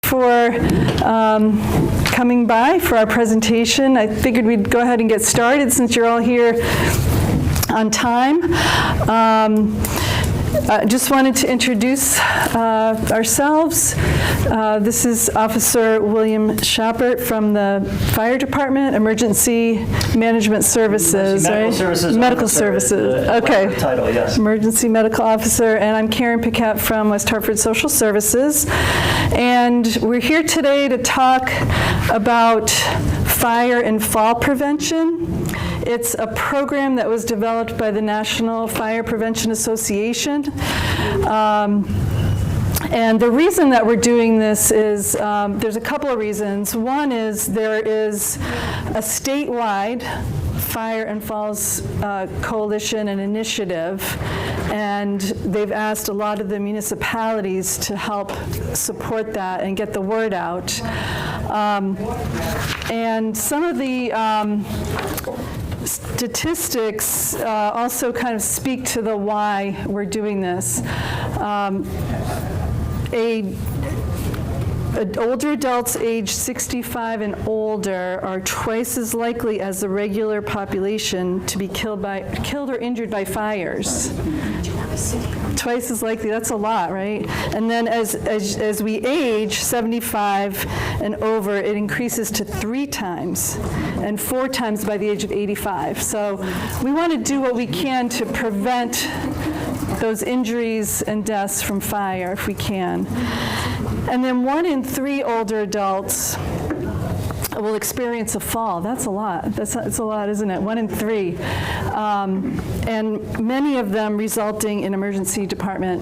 for coming by for our presentation. I figured we'd go ahead and get started since you're all here on time. Just wanted to introduce ourselves. This is Officer William Schappert from the Fire Department, Emergency Management Services, Medical right? Services. Medical Services. Okay. Title, yes. Emergency Medical Officer, and I'm Karen Piquette from West Hartford Social Services. And we're here today to talk about fire and fall prevention. It's a program that was developed by the National Fire Prevention Association. And the reason that we're doing this is, there's a couple of reasons. One is there is a statewide Fire and Falls Coalition and initiative, and they've asked a lot of the municipalities to help support that and get the word out. And some of the statistics also kind of speak to the why we're doing this. Older adults aged 65 and older are twice as likely as the regular population to be killed or injured by fires. Twice as likely, that's a lot, right? And then as we age, 75 and over, it increases to 3 times and 4 times by the age of 85. So we want to do what we can to prevent those injuries and deaths from fire if we can. And then 1 in 3 older adults will experience a fall. That's a lot. It's a lot, isn't it? 1 in 3. And many of them resulting in emergency department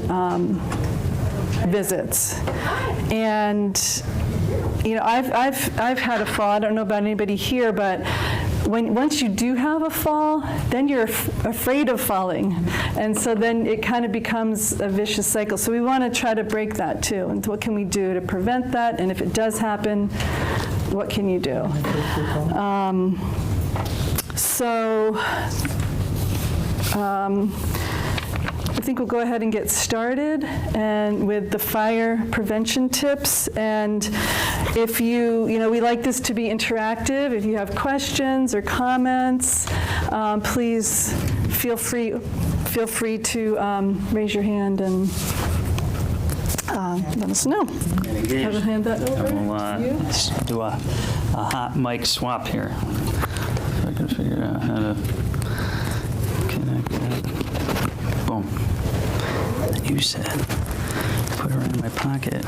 visits. And you know, I've had a fall. I don't know about anybody here, but once you do have a fall, then you're afraid of falling. And so then it kind of becomes a vicious cycle. So we want to try to break that too. And what can we do to prevent that? And if it does happen, what can you do? I think we'll go ahead and get started and with the fire prevention tips. And if we like this to be interactive. If you have questions or comments, please feel free to raise your hand and let us know. Have a hand that over. We'll do a hot mic swap here. If I can figure out how to connect that. Boom. You said, put her in my pocket.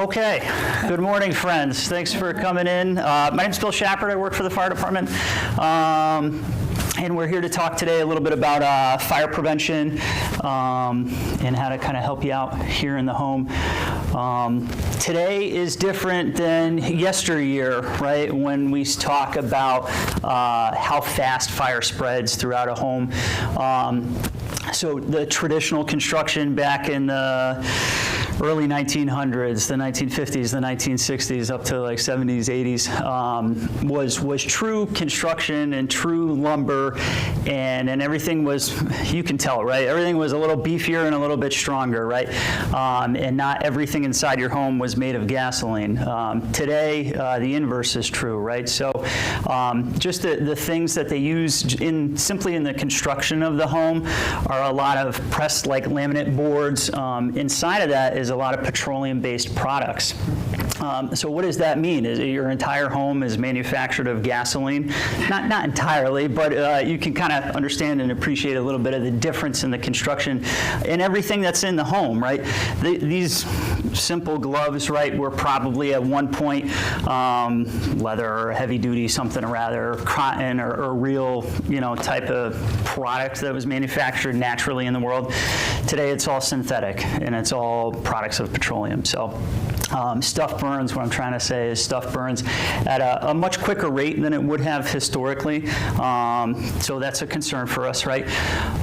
Okay, good morning, friends. Thanks for coming in. My name's Bill Schappert. I work for the fire department. And we're here to talk today a little bit about fire prevention and how to kind of help you out here in the home. Today is different than yesteryear, right, when we talk about how fast fire spreads throughout a home. So the traditional construction back in the early 1900s, the 1950s, the 1960s, up to like 70s, 80s, was true construction and true lumber, and everything was, you can tell, right? Everything was a little beefier and a little bit stronger, right? And not everything inside your home was made of gasoline. Today, the inverse is true, right? So just the things that they use simply in the construction of the home are a lot of pressed like laminate boards. Inside of that is a lot of petroleum-based products. So what does that mean? Is your entire home is manufactured of gasoline? Not entirely, but you can kind of understand and appreciate a little bit of the difference in the construction and everything that's in the home, right? These simple gloves, right, were probably at one point leather or heavy-duty something or rather, cotton or real, type of product that was manufactured naturally in the world. Today it's all synthetic and it's all products of petroleum. So Stuff burns, what I'm trying to say is stuff burns at a much quicker rate than it would have historically. So that's a concern for us, right?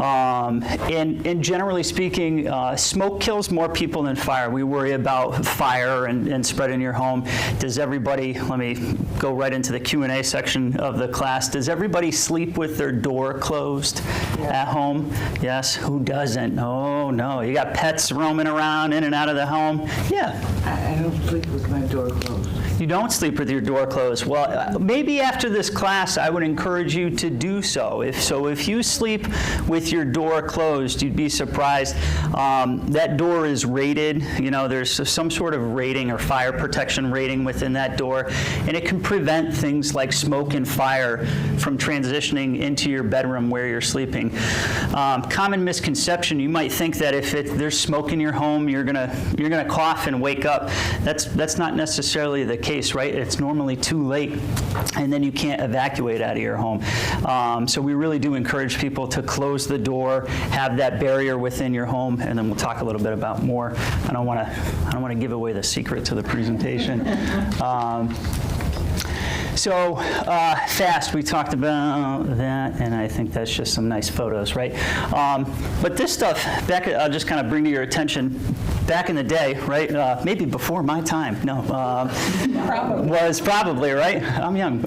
And generally speaking, smoke kills more people than fire. We worry about fire and spread in your home. Does everybody, let me go right into the Q&A section of the class. Does everybody sleep with their door closed at home? Yes. Who doesn't? Oh, no. You got pets roaming around in and out of the home? Yeah. I don't sleep with my door closed. You don't sleep with your door closed. Well, maybe after this class, I would encourage you to do so. If you sleep with your door closed, you'd be surprised. That door is rated. You know, there's some sort of rating or fire protection rating within that door, and it can prevent things like smoke and fire from transitioning into your bedroom where you're sleeping. Common misconception: you might think that if there's smoke in your home, you're gonna cough and wake up. That's not necessarily the case, right? It's normally too late, and then you can't evacuate out of your home. So we really do encourage people to close the door, have that barrier within your home, and then we'll talk a little bit about more. I don't want to give away the secret to the presentation. So fast, we talked about that, and I think that's just some nice photos, right? But this stuff, I'll just kind of bring to your attention, back in the day, right? Maybe before my time, no. Was probably, right? I'm young.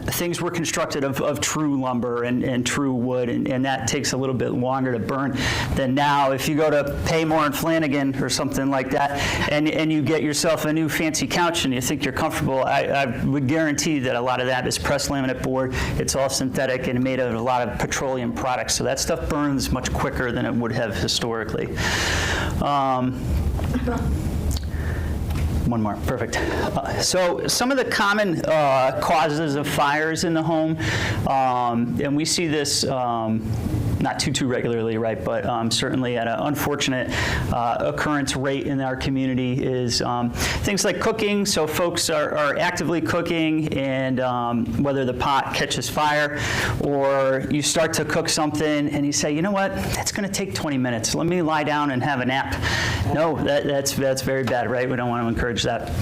Things were constructed of true lumber and true wood, and that takes a little bit longer to burn than now. If you go to Paymore and Flanagan or something like that, and you get yourself a new fancy couch and you think you're comfortable, I would guarantee that a lot of that is pressed laminate board. It's all synthetic and made of a lot of petroleum products, so that stuff burns much quicker than it would have historically. One more, perfect. So some of the common causes of fires in the home, and we see this not too regularly, right, but certainly at an unfortunate occurrence rate in our community is things like cooking. So folks are actively cooking, and whether the pot catches fire or you start to cook something and you say, you know what, that's going to take 20 minutes. Let me lie down and have a nap. No, that's very bad, right? We don't want to encourage that.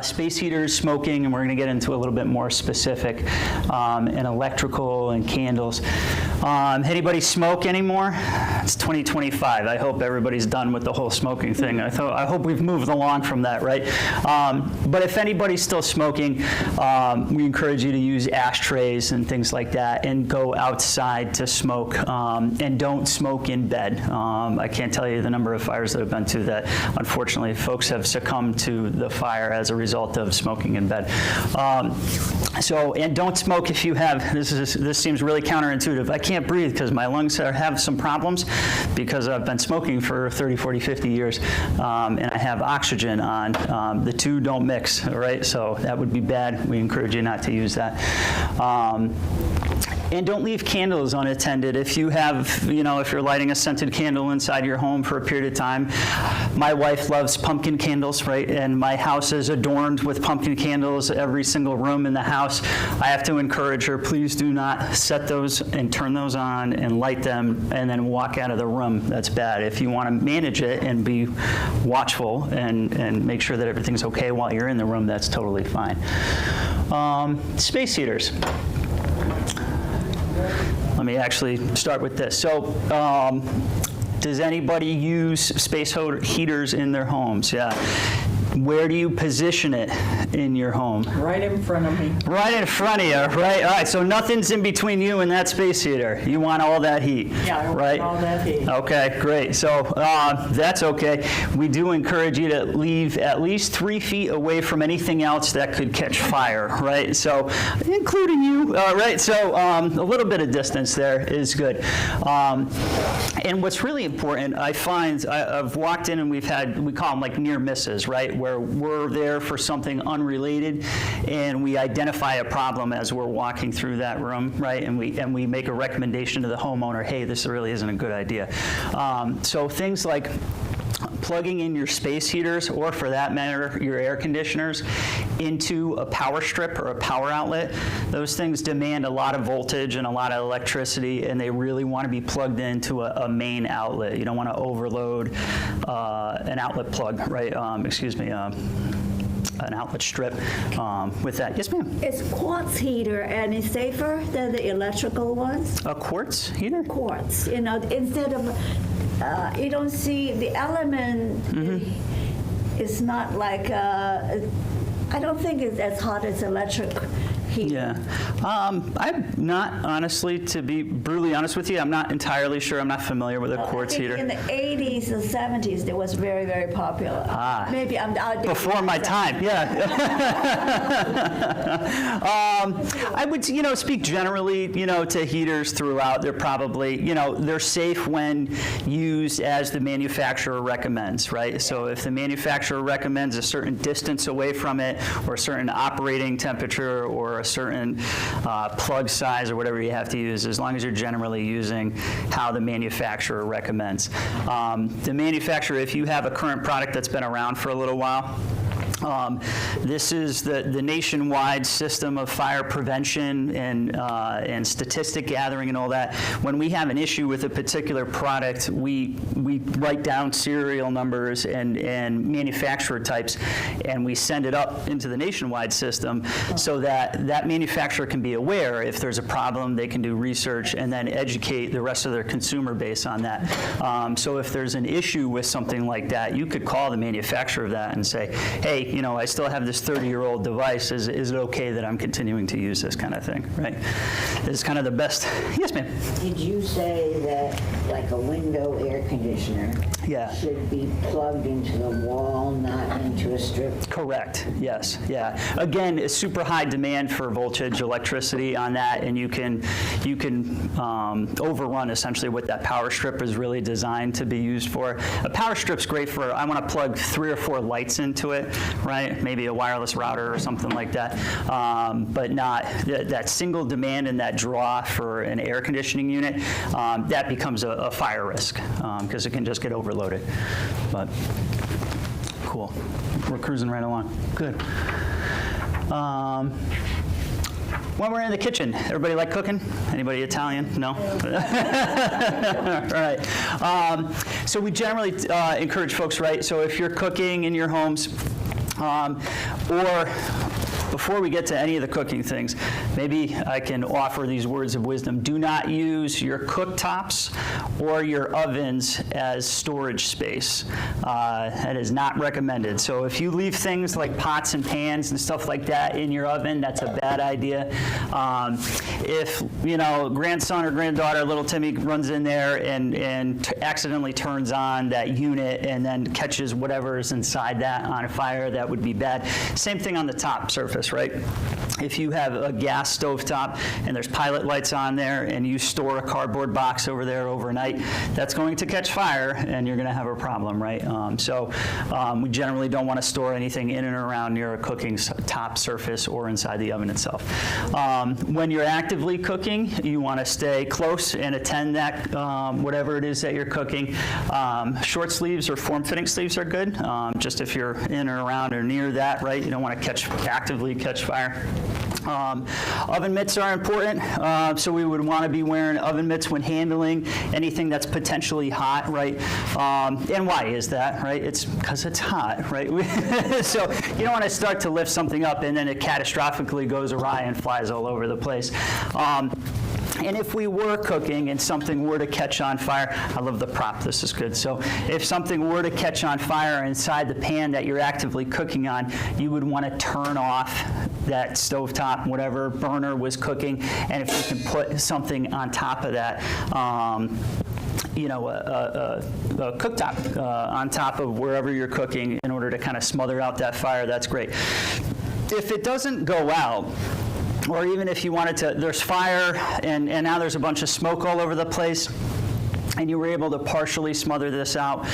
Space heaters, smoking, and we're going to get into a little bit more specific, and electrical and candles. Anybody smoke anymore? It's 2025. I hope everybody's done with the whole smoking thing. I hope we've moved along from that, right? But if anybody's still smoking, we encourage you to use ashtrays and things like that, and go outside to smoke, and don't smoke in bed. I can't tell you the number of fires that I've been to that, unfortunately, folks have succumbed to the fire as a result of smoking in bed. And don't smoke if you have, this seems really counterintuitive. I can't breathe because my lungs have some problems because I've been smoking for 30, 40, 50 years, and I have oxygen on. The two don't mix, right? So that would be bad. We encourage you not to use that. And don't leave candles unattended. If you have, if you're lighting a scented candle inside your home for a period of time, my wife loves pumpkin candles, right? And my house is adorned with pumpkin candles, every single room in the house. I have to encourage her, please do not set those and turn those on and light them and then walk out of the room. That's bad. If you want to manage it and be watchful and make sure that everything's okay while you're in the room, that's totally fine. Space heaters. Let me actually start with this. So, does anybody use space heaters in their homes? Yeah. Where do you position it in your home? Right in front of me. Right in front of you, right? All right, so nothing's in between you and that space heater. You want all that heat, yeah, I right? want all that heat. Okay, great. So that's okay. We do encourage you to leave at least 3 feet away from anything else that could catch fire, right? So, including you, right? So a little bit of distance there is good. And what's really important, I find, I've walked in and we call them like near misses, right? Where we're there for something unrelated, and we identify a problem as we're walking through that room, right? And we make a recommendation to the homeowner, hey, this really isn't a good idea. So things like plugging in your space heaters, or for that matter, your air conditioners, into a power strip or a power outlet, those things demand a lot of voltage and a lot of electricity, and they really want to be plugged into a main outlet. You don't want to overload an outlet plug, right? An outlet strip with that. Yes, ma'am. Is quartz heater any safer than the electrical ones? A quartz heater? Quartz, instead of, you don't see the element, it's not like, I don't think it's as hot as electric heater. Yeah. I'm not, honestly, to be brutally honest with you, I'm not entirely sure. I'm not familiar with a quartz I think heater. in the 80s and 70s, it was very, very popular. Maybe I'm outdated. Before my time, yeah. I would, speak generally, to heaters throughout. They're probably, they're safe when used as the manufacturer recommends, right? So if the manufacturer recommends a certain distance away from it, or a certain operating temperature, or a certain plug size, or whatever you have to use, as long as you're generally using how the manufacturer recommends. The manufacturer, if you have a current product that's been around for a little while, this is the nationwide system of fire prevention and statistic gathering and all that. When we have an issue with a particular product, we write down serial numbers and manufacturer types, and we send it up into the nationwide system so that that manufacturer can be aware if there's a problem. They can do research and then educate the rest of their consumer base on that. So if there's an issue with something like that, you could call the manufacturer of that and say, hey, I still have this 30-year-old device. Is it okay that I'm continuing to use this kind of thing, right? It's kind of the best. Yes, ma'am. Did you say that like a window air conditioner should be plugged into the wall, not into a strip? Correct. Yes. Yeah. Again, it's super high demand for voltage electricity on that, and you can overrun essentially what that power strip is really designed to be used for. A power strip's great for, I want to plug 3 or 4 lights into it, right? Maybe a wireless router or something like that, but not that single demand and that draw for an air conditioning unit. That becomes a fire risk because it can just get overloaded. But cool, we're cruising right along. Good. When we're in the kitchen, everybody like cooking? Anybody Italian? No? All right. So we generally encourage folks, right? So if you're cooking in your homes, or before we get to any of the cooking things, maybe I can offer these words of wisdom. Do not use your cooktops or your ovens as storage space. That is not recommended. So if you leave things like pots and pans and stuff like that in your oven, that's a bad idea. If, grandson or granddaughter, little Timmy, runs in there and accidentally turns on that unit and then catches whatever's inside that on fire, that would be bad. Same thing on the top surface, right? If you have a gas stovetop and there's pilot lights on there and you store a cardboard box over there overnight, that's going to catch fire and you're going to have a problem, right? We generally don't want to store anything in and around near a cooking top surface or inside the oven itself. When you're actively cooking, you want to stay close and attend that, whatever it is that you're cooking. Short sleeves or form-fitting sleeves are good, just if you're in or around or near that, right? You don't want to actively catch fire. Oven mitts are important, so we would want to be wearing oven mitts when handling anything that's potentially hot, right? And why is that, right? It's because it's hot, right? So you don't want to start to lift something up and then it catastrophically goes awry and flies all over the place. And if we were cooking and something were to catch on fire, I love the prop, this is good. So if something were to catch on fire inside the pan that you're actively cooking on, you would want to turn off that stovetop, whatever burner was cooking, and if you can put something on top of that, a cooktop on top of wherever you're cooking in order to kind of smother out that fire, that's great. If it doesn't go out, or even if you wanted to, there's fire and now there's a bunch of smoke all over the place, and you were able to partially smother this out,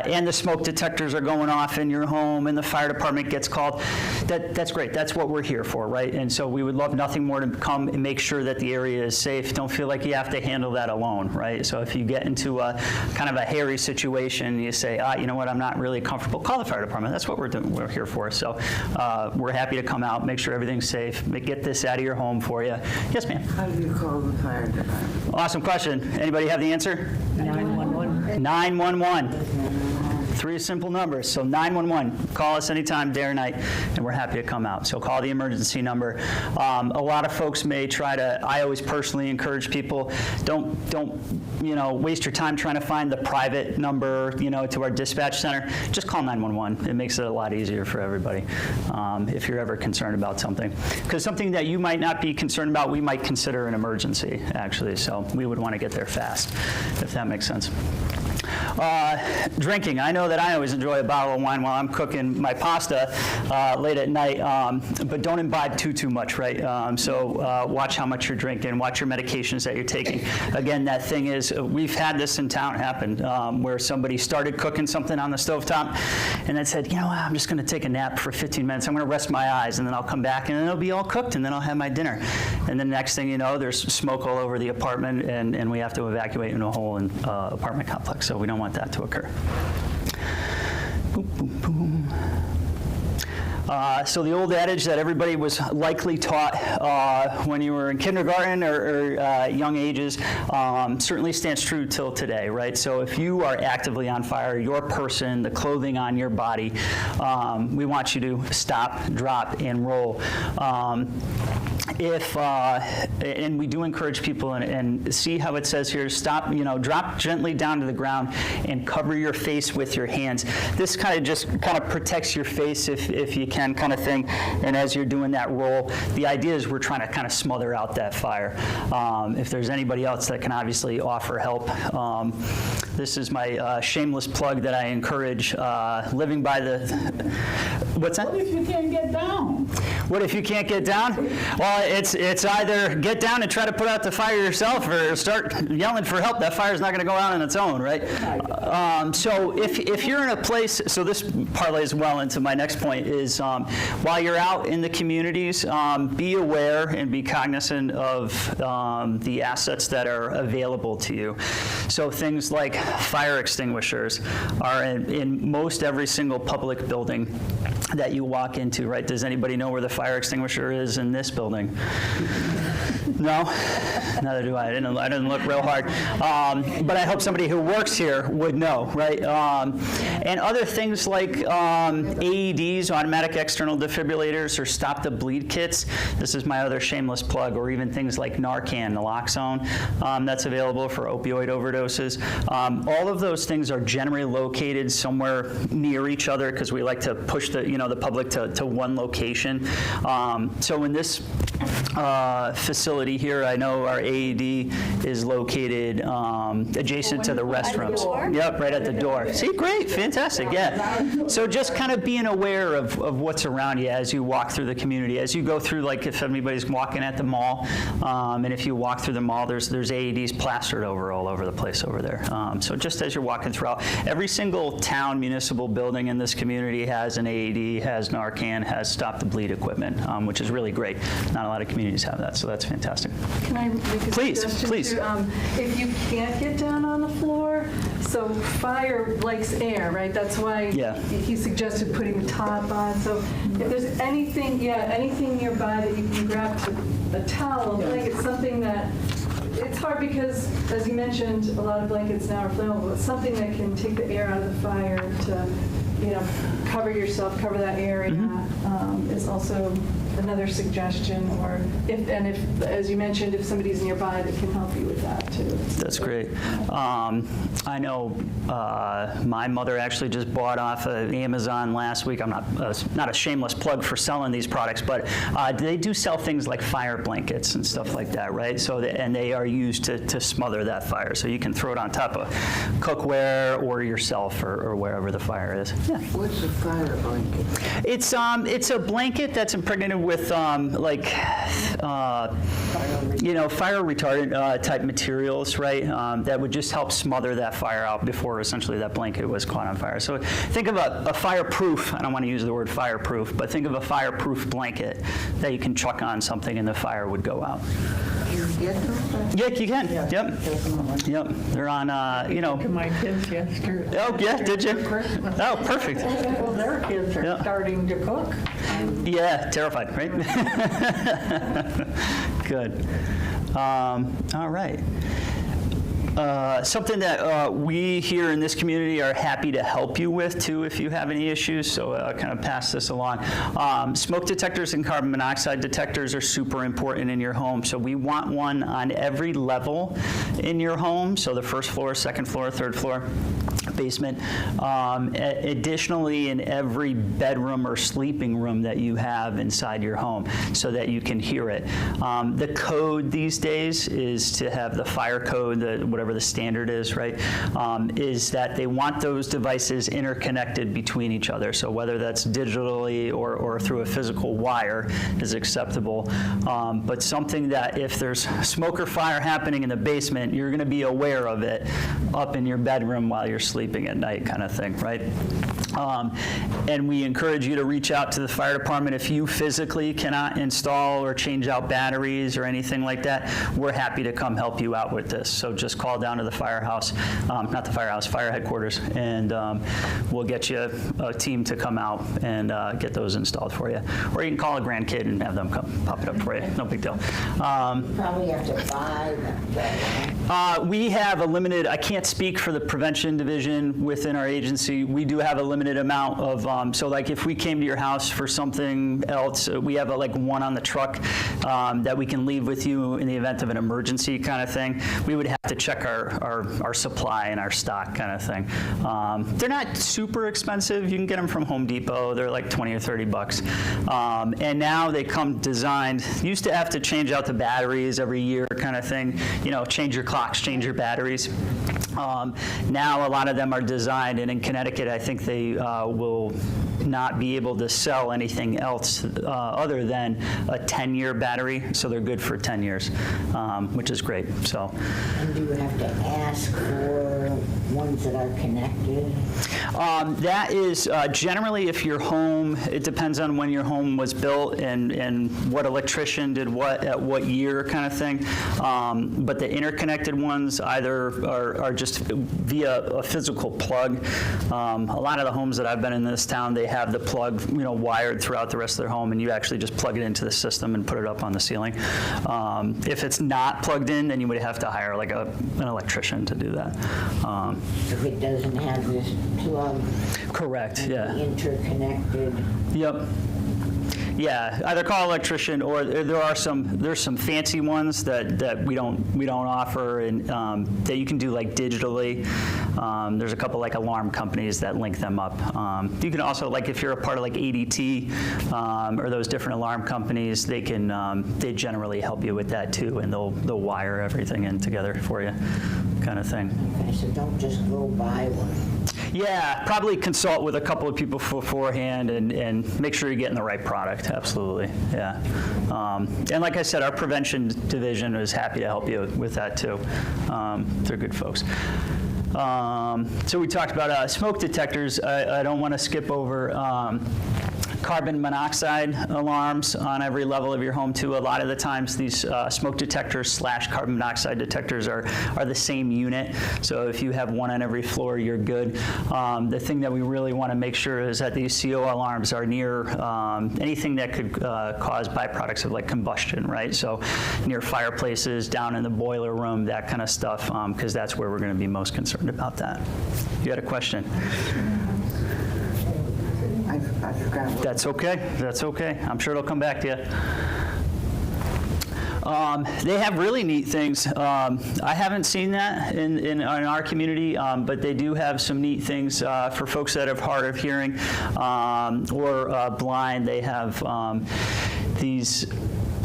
and the smoke detectors are going off in your home, and the fire department gets called, that's great. That's what we're here for, right? And so we would love nothing more to come and make sure that the area is safe. Don't feel like you have to handle that alone, right? So if you get into a kind of a hairy situation, you say, you know what, I'm not really comfortable, call the fire department. That's what we're here for. So we're happy to come out, make sure everything's safe, get this out of your home for you. Yes, ma'am. How do you call the fire department? Awesome question. Anybody have the answer? 911. 911. 3 simple numbers. So 911. Call us anytime, day or night, and we're happy to come out. So call the emergency number. A lot of folks may try to. I always personally encourage people, don't waste your time trying to find the private number, to our dispatch center. Just call 911. It makes it a lot easier for everybody if you're ever concerned about something. Because something that you might not be concerned about, we might consider an emergency, actually. So we would want to get there fast, if that makes sense. Drinking. I know that I always enjoy a bottle of wine while I'm cooking my pasta late at night, but don't imbibe too much, right? So watch how much you're drinking, watch your medications that you're taking. Again, that thing is, we've had this in town happen, where somebody started cooking something on the stovetop and then said, I'm just going to take a nap for 15 minutes. I'm going to rest my eyes, and then I'll come back, and then it'll be all cooked, and then I'll have my dinner. And then next thing you know, there's smoke all over the apartment, and we have to evacuate in a whole apartment complex. So we don't want that to occur. Boom, boom, boom. So the old adage that everybody was likely taught when you were in kindergarten or young ages certainly stands true till today, right? So if you are actively on fire, your person, the clothing on your body, we want you to stop, drop, and roll. And we do encourage people, and see how it says here, stop, drop gently down to the ground and cover your face with your hands. This kind of protects your face if you can, kind of thing. And as you're doing that roll, the idea is we're trying to kind of smother out that fire. If there's anybody else that can obviously offer help, this is my shameless plug that I encourage, living by the, what's that? What if you can't get down? What if you can't get down? Well, it's either get down and try to put out the fire yourself, or start yelling for help. That fire's not going to go out on its own, right? So if you're in a place, so this parlays well into my next point, is while you're out in the communities, be aware and be cognizant of the assets that are available to you. So things like fire extinguishers are in most every single public building that you walk into, right? Does anybody know where the fire extinguisher is in this building? No? Neither do I. I didn't look real hard. But I hope somebody who works here would know, right? And other things like AEDs, automatic external defibrillators, or stop the bleed kits. This is my other shameless plug. Or even things like Narcan, naloxone, that's available for opioid overdoses. All of those things are generally located somewhere near each other, because we like to push the public to one location. So in this facility here, I know our AED is located adjacent to the restrooms. Yep, right at the door. See, great, fantastic, yeah. So just kind of being aware of what's around you as you walk through the community. As you go through, like if anybody's walking at the mall, and if you walk through the mall, there's AEDs plastered all over the place over there. So just as you're walking throughout, every single town municipal building in this community has an AED, has Narcan, has stop the bleed equipment, which is really great. Not a lot of communities have that, so that's fantastic. Can I make a Please, suggestion please. too? If you can't get down on the floor, so fire likes air, right? That's why he suggested putting the top on. So if there's anything nearby that you can grab, a towel, a blanket, something that, it's hard because, as you mentioned, a lot of blankets now are flammable. It's something that can take the air out of the fire to, cover yourself, cover that area, is also another suggestion. Or if, as you mentioned, if somebody's nearby that can help you with that too. That's great. I know my mother actually just bought off of Amazon last week. I'm not a shameless plug for selling these products, but they do sell things like fire blankets and stuff like that, right? So and they are used to smother that fire. So you can throw it on top of cookware or yourself or wherever the fire is. Yeah. What's a fire blanket? It's a blanket that's impregnated with fire retardant type materials, right? That would just help smother that fire out before essentially that blanket was caught on fire. So think of a fireproof, I don't want to use the word fireproof, but think of a fireproof blanket that you can chuck on something and the fire would go out. Yeah, you can. Yep. Yep. They're on, To my kids yesterday. Oh, yeah, did you? Christmas. Oh, perfect. Well, their kids are Yeah. starting to cook. Yeah, terrified, right? Good. All right. Something that we here in this community are happy to help you with too if you have any issues, so kind of pass this along. Smoke detectors and carbon monoxide detectors are super important in your home, so we want one on every level in your home, so the first floor, second floor, third floor, basement. Additionally, in every bedroom or sleeping room that you have inside your home so that you can hear it. The code these days is to have the fire code, whatever the standard is, right, is that they want those devices interconnected between each other. So whether that's digitally or through a physical wire is acceptable. But something that if there's smoke or fire happening in the basement, you're going to be aware of it up in your bedroom while you're sleeping at night kind of thing, right? And we encourage you to reach out to the fire department if you physically cannot install or change out batteries or anything like that. We're happy to come help you out with this. So just call down to the firehouse, not the firehouse, fire headquarters, and we'll get you a team to come out and get those installed for you. Or you can call a grandkid and have them come pop it up for you. No big deal. Probably have to buy them. We have a limited, I can't speak for the prevention division within our agency. We do have a limited amount of, so like if we came to your house for something else, we have like one on the truck that we can leave with you in the event of an emergency kind of thing. We would have to check our supply and our stock kind of thing. They're not super expensive. You can get them from Home Depot. They're like 20 or 30 bucks. And now they come designed, you used to have to change out the batteries every year kind of thing, change your clocks, change your batteries. Now a lot of them are designed, and in Connecticut I think they will not be able to sell anything else other than a 10-year battery, so they're good for 10 years, which is great. So. And do you have to ask for ones that are connected? That is generally if your home, it depends on when your home was built and what electrician did what at what year kind of thing. But the interconnected ones either are just via a physical plug. A lot of the homes that I've been in this town, they have the plug wired throughout the rest of their home, and you actually just plug it into the system and put it up on the ceiling. If it's not plugged in, then you would have to hire like an electrician to do that. If it doesn't have this plug. Correct, yeah. Interconnected. Yep. Yeah, either call an electrician, or there's some fancy ones that we don't offer, and that you can do like digitally. There's a couple like alarm companies that link them up. You can also, like if you're a part of like ADT or those different alarm companies, they generally help you with that too, and they'll wire everything in together for you, kind of thing. Okay, so don't just go buy one. Yeah, probably consult with a couple of people beforehand and make sure you're getting the right product. Absolutely, yeah. And like I said, our prevention division is happy to help you with that too. They're good folks. So we talked about smoke detectors. I don't want to skip over carbon monoxide alarms on every level of your home too. A lot of the times these smoke detectors / carbon monoxide detectors are the same unit. So if you have one on every floor, you're good. The thing that we really want to make sure is that these CO alarms are near anything that could cause byproducts of like combustion, right? So near fireplaces, down in the boiler room, that kind of stuff, because that's where we're going to be most concerned about that. You had a question? I forgot. That's okay. That's okay. I'm sure it'll come back to you. They have really neat things. I haven't seen that in our community, but they do have some neat things for folks that have hard of hearing or blind. They have these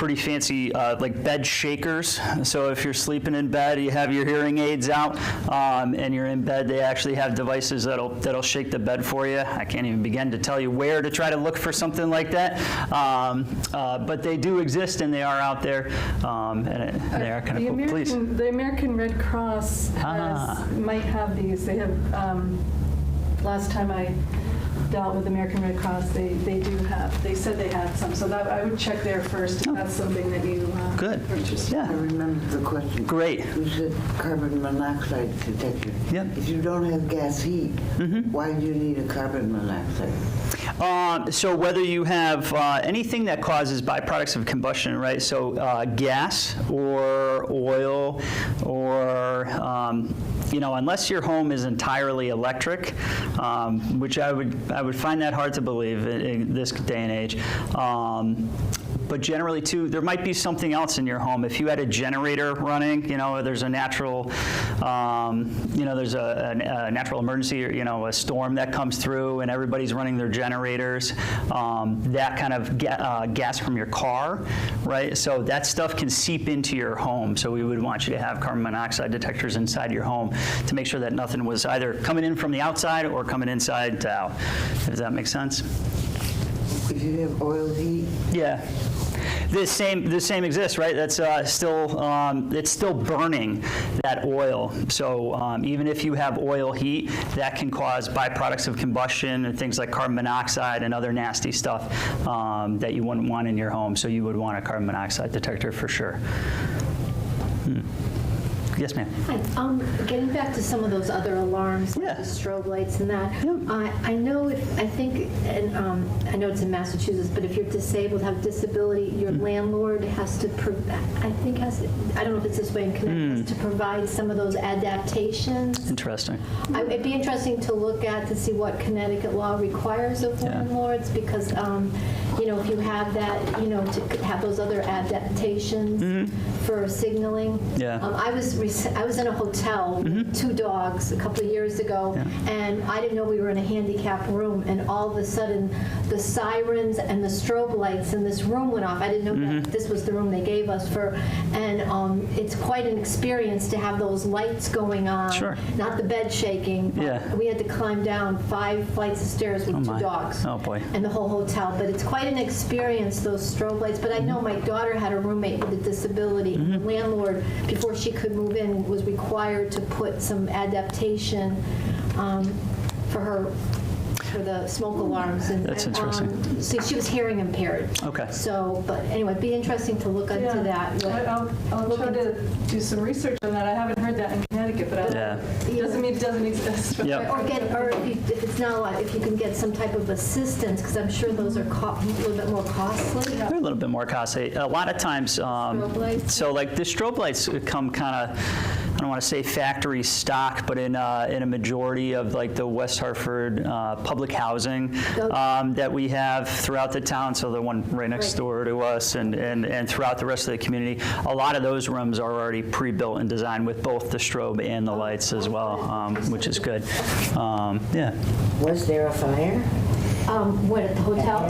pretty fancy like bed shakers. So if you're sleeping in bed, you have your hearing aids out, and you're in bed, they actually have devices that'll shake the bed for you. I can't even begin to tell you where to try to look for something like that, but they do exist and they are out there, and they are kind of cool. Please. The American Red Cross might have these. They have, last time I dealt with American Red Cross, they said they had some. So that I would check there first if that's something that you Good. are interested in. I remember the question. Great. You said carbon monoxide detector. Yep. If you don't have gas heat, why do you need a carbon monoxide? So whether you have anything that causes byproducts of combustion, right? So gas or oil or unless your home is entirely electric, which I would find that hard to believe in this day and age. But generally, too, there might be something else in your home. If you had a generator running, there's a natural, there's a natural emergency, or, a storm that comes through, and everybody's running their generators. That kind of gas from your car, right? So that stuff can seep into your home. So we would want you to have carbon monoxide detectors inside your home to make sure that nothing was either coming in from the outside or coming inside to out. Does that make sense? If you have oil heat? Yeah. The same exists, right? That's it's still burning that oil. So even if you have oil heat, that can cause byproducts of combustion and things like carbon monoxide and other nasty stuff that you wouldn't want in your home. So you would want a carbon monoxide detector for sure. Yes, ma'am. Hi. Getting back to some of those other alarms, like the strobe lights and that. I know I know it's in Massachusetts, but if you're disabled, have disability, your landlord has to, I don't know if it's this way in Connecticut, has to provide some of those adaptations. Interesting. It'd be interesting to look at to see what Connecticut law requires of landlords, because if you have that, to have those other adaptations for signaling. Yeah. I was in a hotel with 2 dogs a couple of years ago, and I didn't know we were in a handicapped room, and all of a sudden the sirens and the strobe lights in this room went off. I didn't know that this was the room they gave us for, and it's quite an experience to have those lights going on. Sure. Not the bed shaking. But we had to climb down 5 flights of stairs with 2 dogs. Oh, boy. And the whole hotel. But it's quite an experience, those strobe lights. But I know my daughter had a roommate with a disability. And the landlord, before she could move in, was required to put some adaptation for the smoke alarms. That's interesting. So she was hearing impaired. Okay. So, but anyway, it'd be interesting to look into that. I'll try to do some research on that. I haven't heard that in Connecticut, but it doesn't mean it doesn't exist. Yep. Or if it's not a lot, if you can get some type of assistance, because I'm sure those are a little bit more costly. They're a little bit more costly. A lot of times, Strobe lights? so like the strobe lights come kind of, I don't want to say factory stock, but in a majority of like the West Hartford public housing that we have throughout the town, so the one right next door to us and throughout the rest of the community, a lot of those rooms are already pre-built and designed with both the strobe and the lights as well, which is good. Was there a fire? What, at the hotel?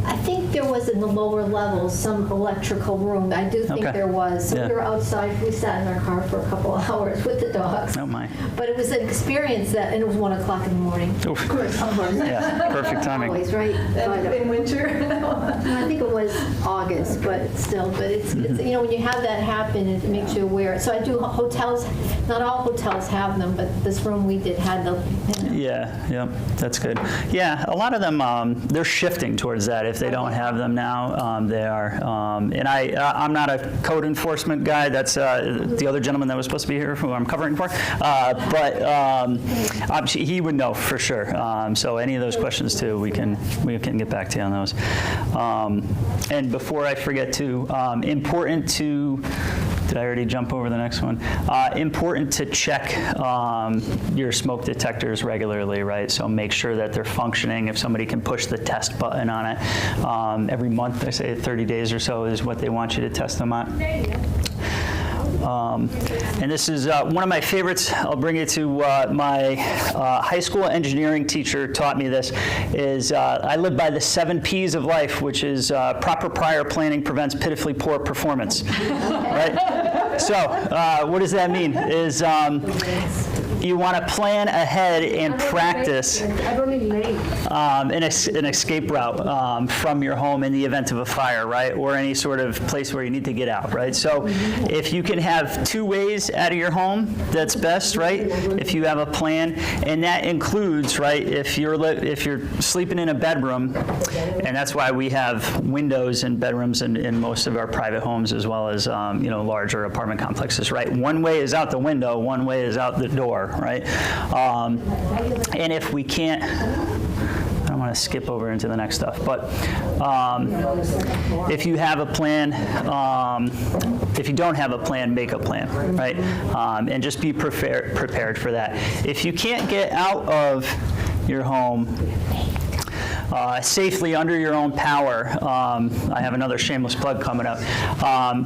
I think there was in the lower levels some electrical room. I do think there was. So we were outside. We sat in our car for a couple of hours with the dogs. Oh my. But it was an experience and it was 1 o'clock in the morning. Oof. Yeah, perfect timing. Always, right? In winter? I think it was August, but still. But it's when you have that happen, it makes you aware. So I do hotels. Not all hotels have them, but this room we did had the. Yeah, that's good. Yeah, a lot of them, they're shifting towards that. If they don't have them now, they are. And I'm not a code enforcement guy. That's the other gentleman that was supposed to be here, who I'm covering for. But he would know for sure. So any of those questions too, we can get back to you on those. And before I forget to, important to. Did I already jump over the next one? Important to check your smoke detectors regularly, right? So make sure that they're functioning. If somebody can push the test button on it every month, I say 30 days or so is what they want you to test them on. And this is one of my favorites. I'll bring it to my high school engineering teacher taught me this, is I live by the 7 Ps of life, which is proper prior planning prevents pitifully poor performance, right? So what does that mean? Is you want to plan ahead and practice an escape route from your home in the event of a fire, right? Or any sort of place where you need to get out, right? So if you can have 2 ways out of your home, that's best, right? If you have a plan, and that includes, right, if you're sleeping in a bedroom, and that's why we have windows in bedrooms in most of our private homes, as well as larger apartment complexes, right? One way is out the window, one way is out the door, right? And if we can't, I don't want to skip over into the next stuff, but if you have a plan, if you don't have a plan, make a plan, right? And just be prepared for that. If you can't get out of your home safely under your own power, I have another shameless plug coming up.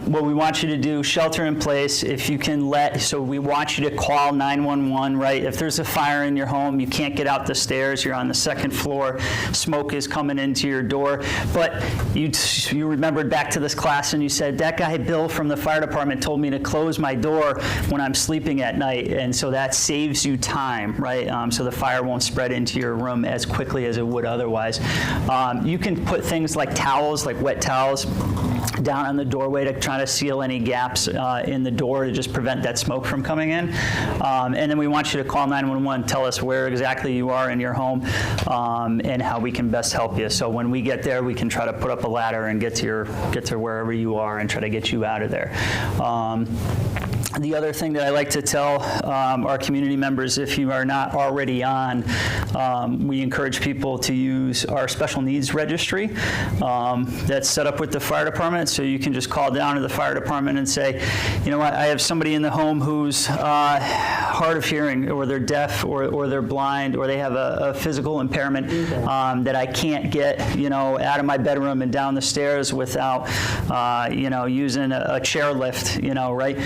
What we want you to do, shelter in place. If you can so we want you to call 911, right? If there's a fire in your home, you can't get out the stairs, you're on the 2nd floor, smoke is coming into your door, but you remembered back to this class and you said, that guy Bill from the fire department told me to close my door when I'm sleeping at night, and so that saves you time, right? So the fire won't spread into your room as quickly as it would otherwise. You can put things like towels, like wet towels, down on the doorway to try to seal any gaps in the door to just prevent that smoke from coming in. And then we want you to call 911, tell us where exactly you are in your home, and how we can best help you. So when we get there, we can try to put up a ladder and get to wherever you are and try to get you out of there. The other thing that I like to tell our community members, if you are not already on, we encourage people to use our special needs registry that's set up with the fire department. So you can just call down to the fire department and say, you know what, I have somebody in the home who's hard of hearing, or they're deaf, or they're blind, or they have a physical impairment that I can't get, out of my bedroom and down the stairs without, using a chair lift, right?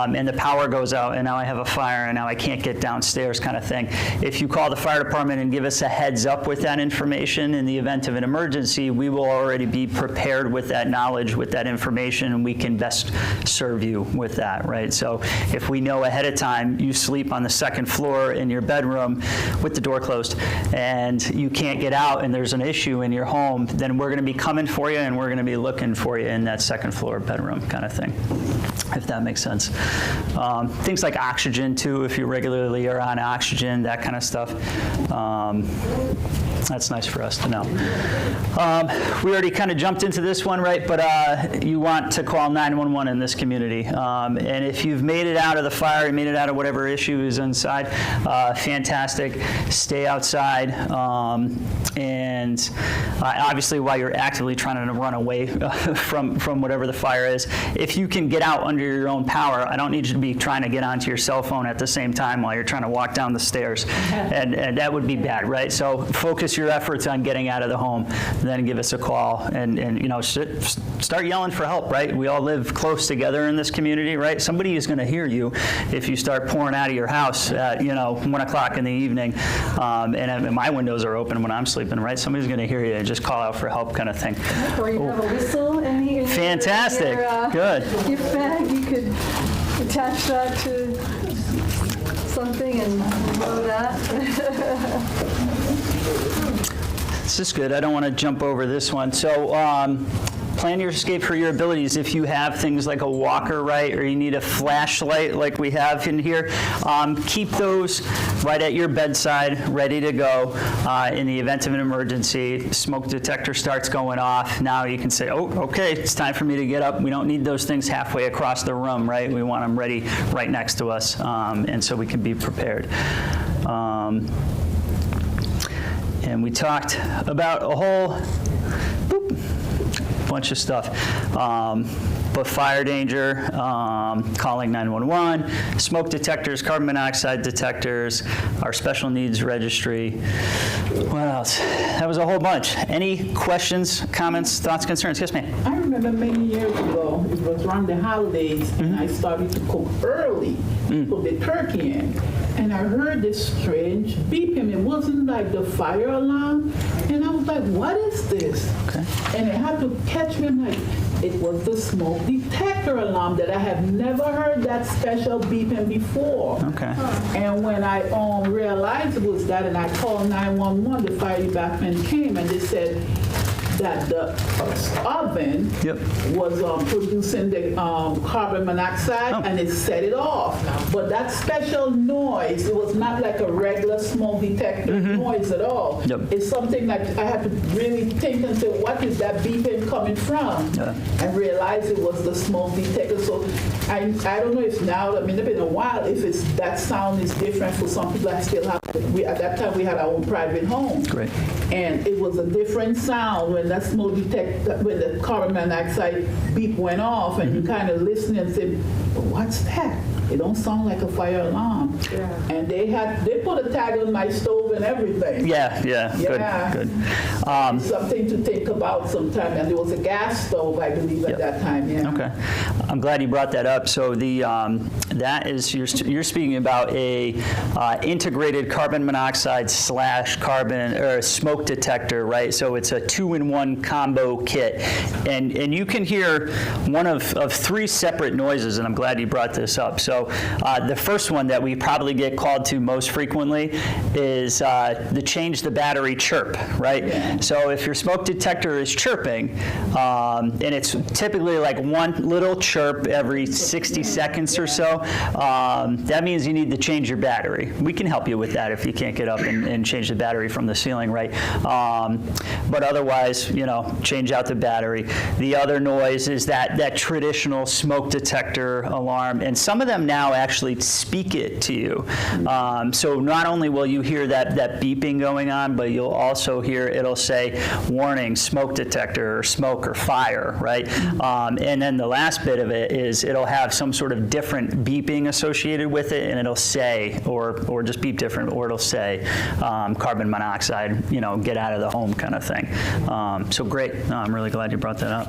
And the power goes out, and now I have a fire, and now I can't get downstairs, kind of thing. If you call the fire department and give us a heads up with that information in the event of an emergency, we will already be prepared with that knowledge, with that information, and we can best serve you with that, right? So if we know ahead of time you sleep on the 2nd floor in your bedroom with the door closed, and you can't get out, and there's an issue in your home, then we're going to be coming for you, and we're going to be looking for you in that 2nd floor bedroom, kind of thing, if that makes sense. Things like oxygen, too, if you regularly are on oxygen, that kind of stuff. That's nice for us to know. We already kind of jumped into this one, right? But you want to call 911 in this community. And if you've made it out of the fire, you made it out of whatever issue is inside, fantastic. Stay outside. And obviously, while you're actively trying to run away from whatever the fire is, if you can get out under your own power, I don't need you to be trying to get onto your cell phone at the same time while you're trying to walk down the stairs. And that would be bad, right? So focus your efforts on getting out of the home, then give us a call and start yelling for help, right? We all live close together in this community, right? Somebody is going to hear you if you start pouring out of your house at 1 o'clock in the evening, and my windows are open when I'm sleeping, right? Somebody's going to hear you and just call out for help, kind of thing. Or you have a whistle in here. Fantastic. Good. Your bag, you could attach that to something and blow that. This is good. I don't want to jump over this one. So plan your escape for your abilities. If you have things like a walker, right, or you need a flashlight like we have in here, keep those right at your bedside, ready to go in the event of an emergency. Smoke detector starts going off. Now you can say, oh, okay, it's time for me to get up. We don't need those things halfway across the room, right? We want them ready right next to us, and so we can be prepared. And we talked about a whole bunch of stuff. But fire danger, calling 911, smoke detectors, carbon monoxide detectors, our special needs registry. What else? That was a whole bunch. Any questions, comments, thoughts, concerns? Yes, ma'am. I remember remember many years ago, it was around the holidays, and I started to cook early, put the turkey in. And I heard this strange beeping. It wasn't like the fire alarm. And I was like, what is this? Okay. And it had to catch me. I'm like, it was the smoke detector alarm that I have never heard that special beeping before. Okay. And when I realized it was that, and I called 911, the fire department came and they said that the oven was producing the carbon monoxide and it set it off. But that special noise, it was not like a regular smoke detector noise at all. It's something that I had to really think and say, what is that beeping coming from? And realize it was the smoke detector. So I don't know if now, I mean, it's been a while, if it's that sound is different for some people. I still have, at that time we had our own private home. Great. And it was a different sound when that smoke detector, when the carbon monoxide beep went off, and you kind of listen and say, what's that? It don't sound like a fire alarm. And they put a tag on my stove and everything. Yeah. Good. Something to think about sometime. And there was a gas stove, I believe, at that time. Yeah. Okay. I'm glad you brought that up. So the that is you're speaking about a integrated carbon monoxide / carbon or smoke detector, right? So it's a 2-in-1 combo kit, and you can hear one of 3 separate noises. And I'm glad you brought this up. So the first one that we probably get called to most frequently is the change the battery chirp, right? Yeah. So if your smoke detector is chirping, and it's typically like one little chirp every 60 seconds or so, that means you need to change your battery. We can help you with that if you can't get up and change the battery from the ceiling, right? But otherwise, change out the battery. The other noise is that traditional smoke detector alarm, and some of them now actually speak it to you. So not only will you hear that beeping going on, but you'll also hear it'll say, warning, smoke detector, or smoke or fire, right? And then the last bit of it is it'll have some sort of different beeping associated with it, and it'll say, or just beep different, or it'll say carbon monoxide, get out of the home kind of thing. So great. No, I'm really glad you brought that up.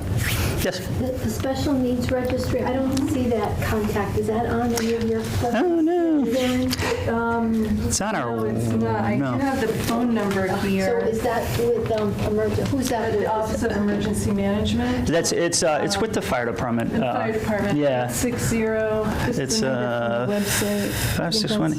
Yes? The special needs registry, I don't see that contact. Is that on any of your? Oh, no. It's on our. No, it's not. I can have the phone number here. So is that with who's that with? The Office of Emergency Management. It's with the fire department. The fire department. Yeah. 60. It's website. 561.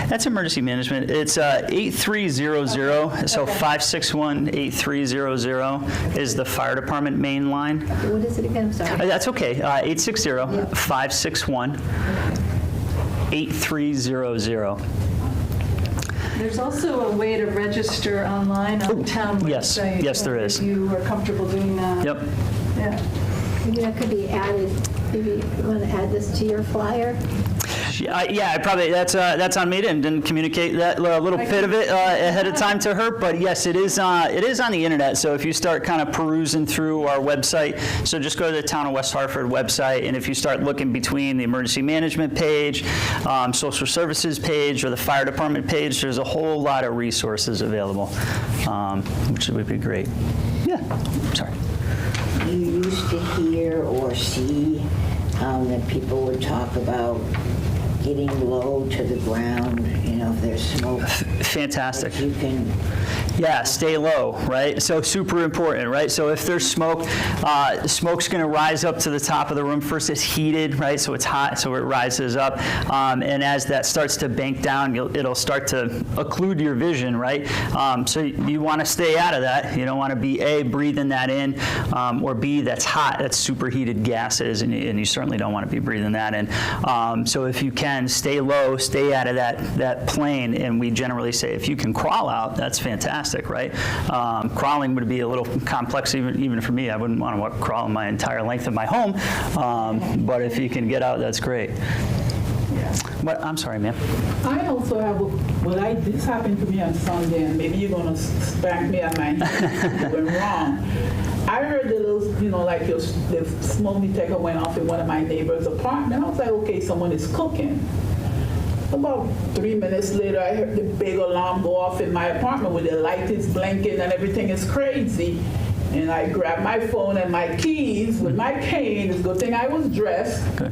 That's emergency management. It's 8300. So 561-8300 is the fire department main line. What is it again? I'm sorry. That's okay. 860-561-8300. There's also a way to register online on the town website. Yes, there is. If you are comfortable doing that. Yep. Yeah. Maybe that could be added. Maybe you want to add this to your flyer. Yeah, probably that's on me and didn't communicate that little bit of it ahead of time to her. But yes, it is on the internet. So if you start kind of perusing through our website, so just go to the Town of West Hartford website, and if you start looking between the emergency management page, social services page, or the fire department page, there's a whole lot of resources available, which would be great. Yeah, sorry. You used to hear or see that people would talk about getting low to the ground, if there's smoke. Fantastic. You can. Yeah, stay low, right? So super important, right? So if there's smoke, smoke's going to rise up to the top of the room. First, it's heated, right? So it's hot, so it rises up. And as that starts to bank down, it'll start to occlude your vision, right? So you want to stay out of that. You don't want to be, A, breathing that in, or B, that's hot, that's superheated gases, and you certainly don't want to be breathing that in. So if you can, stay low, stay out of that plane, and we generally say if you can crawl out, that's fantastic. Right? Crawling would be a little complex even for me. I wouldn't want to crawl my entire length of my home, but if you can get out, that's great. But I'm sorry, ma'am. I also have, this happened to me on Sunday, and maybe you're going to spank me on my head when wrong. I heard the little, the smoke detector went off in one of my neighbor's apartment. I was like, okay, someone is cooking. About 3 minutes later, I heard the big alarm go off in my apartment where the light is blinking and everything is crazy. and I grabbed my phone and my keys with my cane. It's a good thing I was dressed. Okay.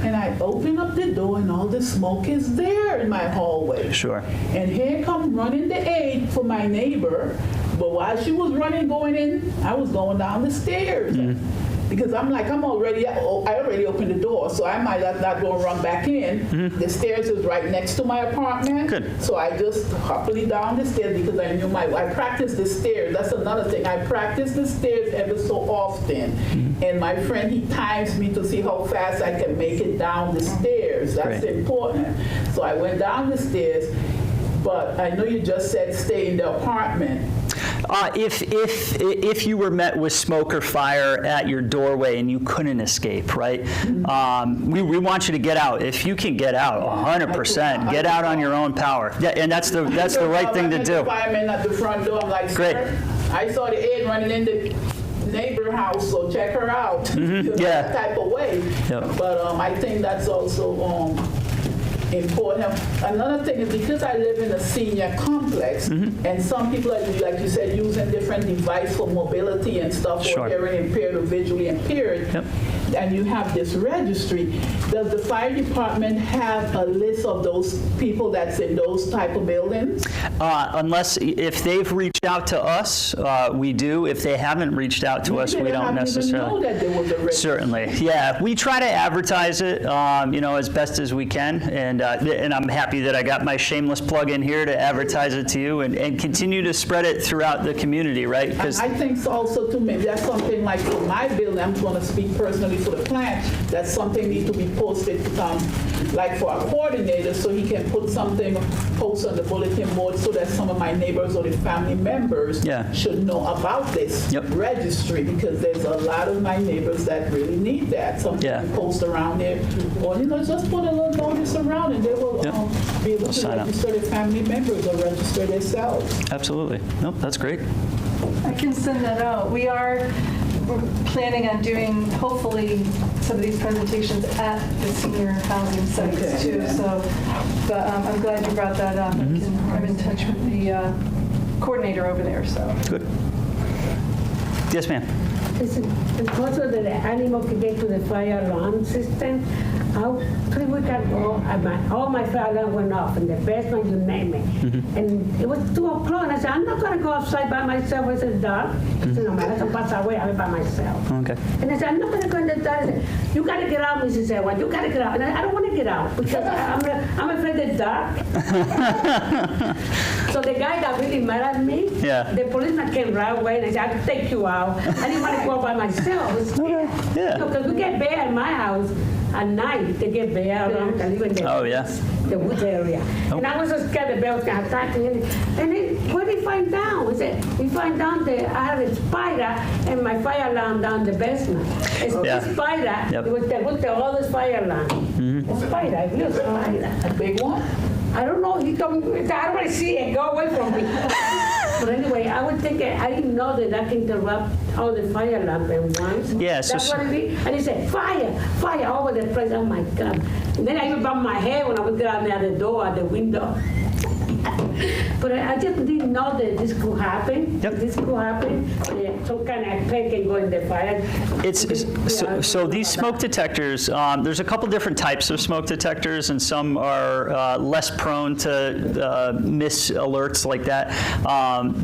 And I open up the door, and all the smoke is there in my hallway. Sure. And here come running the aide for my neighbor. But while she was running, going in, I was going down the stairs. Because I'm like, I already opened the door, so I might not go run back in. The stairs is right next to my apartment. Good. So I just happily down the stairs because I knew I practiced the stairs. That's another thing. I practice the stairs ever so often. And my friend, he times me to see how fast I can make it down the stairs. That's Great. important. So I went down the stairs, but I know you just said stay in the apartment. If you were met with smoke or fire at your doorway and you couldn't escape, right? We want you to get out. If you can get out, 100%, get out on your own power. Yeah, and that's the right thing to do. The fireman at the front door, I'm like, Great. sir, I saw the aide running in the neighbor house, so check her out. Yeah. That type of way. Yep. But I think that's also important. Another thing is because I live in a senior complex, and some people are, like you said, using different devices for mobility and stuff, Sure. or hearing impaired or visually impaired, Yep. and you have this registry. Does the fire department have a list of those people that's in those type of buildings? Unless, if they've reached out to us, we do. If they haven't reached out to us, we don't necessarily. Even know that there was a registry. Certainly, yeah. We try to advertise it, as best as we can, and I'm happy that I got my shameless plug in here to advertise it to you and continue to spread it throughout the community, right? Because I think so also too, maybe that's something like for my building, I'm going to speak personally for the plant, that something needs to be posted, like for our coordinator, so he can put something, post on the bulletin board so that some of my neighbors or the family members Yeah. should know about this Yep. registry, because there's a lot of my neighbors that really need that. Something Yeah. you post around there, or just put a little notice around and they will Yep. be able to Sign up. register their family members or register themselves. absolutely. Nope, that's great. I can send that out. We're planning on doing, hopefully, some of these presentations at the senior housing sites too. So, but I'm glad you brought that up. I'm in touch with the coordinator over there, so. Good. Yes, ma'am. Listen, because of the animal can get to the fire alarm system, 3 weeks ago, all my fire alarm went off, and the basement, you name it. And it was 2 o'clock, and I said, I'm not going to go outside by myself. It's dark. I said, no, man, I can pass away. I'll be by myself. Okay. And I said, I'm not going to go in the dark. I said, you got to get out, Mrs. Edwards. You got to get out. And I don't want to get out because I'm afraid of the dark. So the guy got really mad at me. Yeah. The policeman came right away and I said, I'll take you out. I didn't want to go by myself. I was scared. Yeah. Because we get bear in my house at night. They get bear around and even the Oh, yeah. the woods area. And I was so scared the bear was going to attack me. And then what did he find out? He said, he found out that I had a spider and my fire alarm down the basement. It's Yeah. a spider. Yep. It was the oldest fire alarm. A spider, a real spider. A big one? I don't know. He told me, I don't want to see it. Go away from me. But anyway, I would think I didn't know that can interrupt all the fire alarm at once. Yeah, so- That's what it is. And he said, fire, fire all over the place. Oh my God. And then I even bumped my head when I was getting out the door, at the window. But I just didn't know that this could happen. Yep. This could happen. Some kind of paint can go in the fire. So these smoke detectors, there's a couple different types of smoke detectors, and some are less prone to miss alerts like that.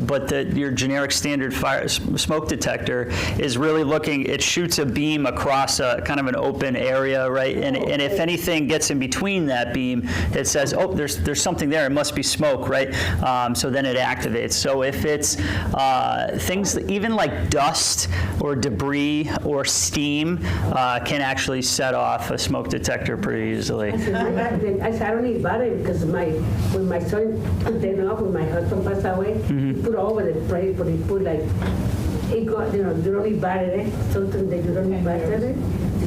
But your generic standard fire smoke detector is really looking. It shoots a beam across a kind of an open area, right? And if anything gets in between that beam, it says, oh, there's something there. It must be smoke, right? So then it activates. So if it's things even like dust or debris or steam can actually set off a smoke detector pretty easily. I said, I don't need battery because when my son took them off, when my husband passed away, he put all over the place, but he put like, it got, you don't need battery. Something that you don't need battery.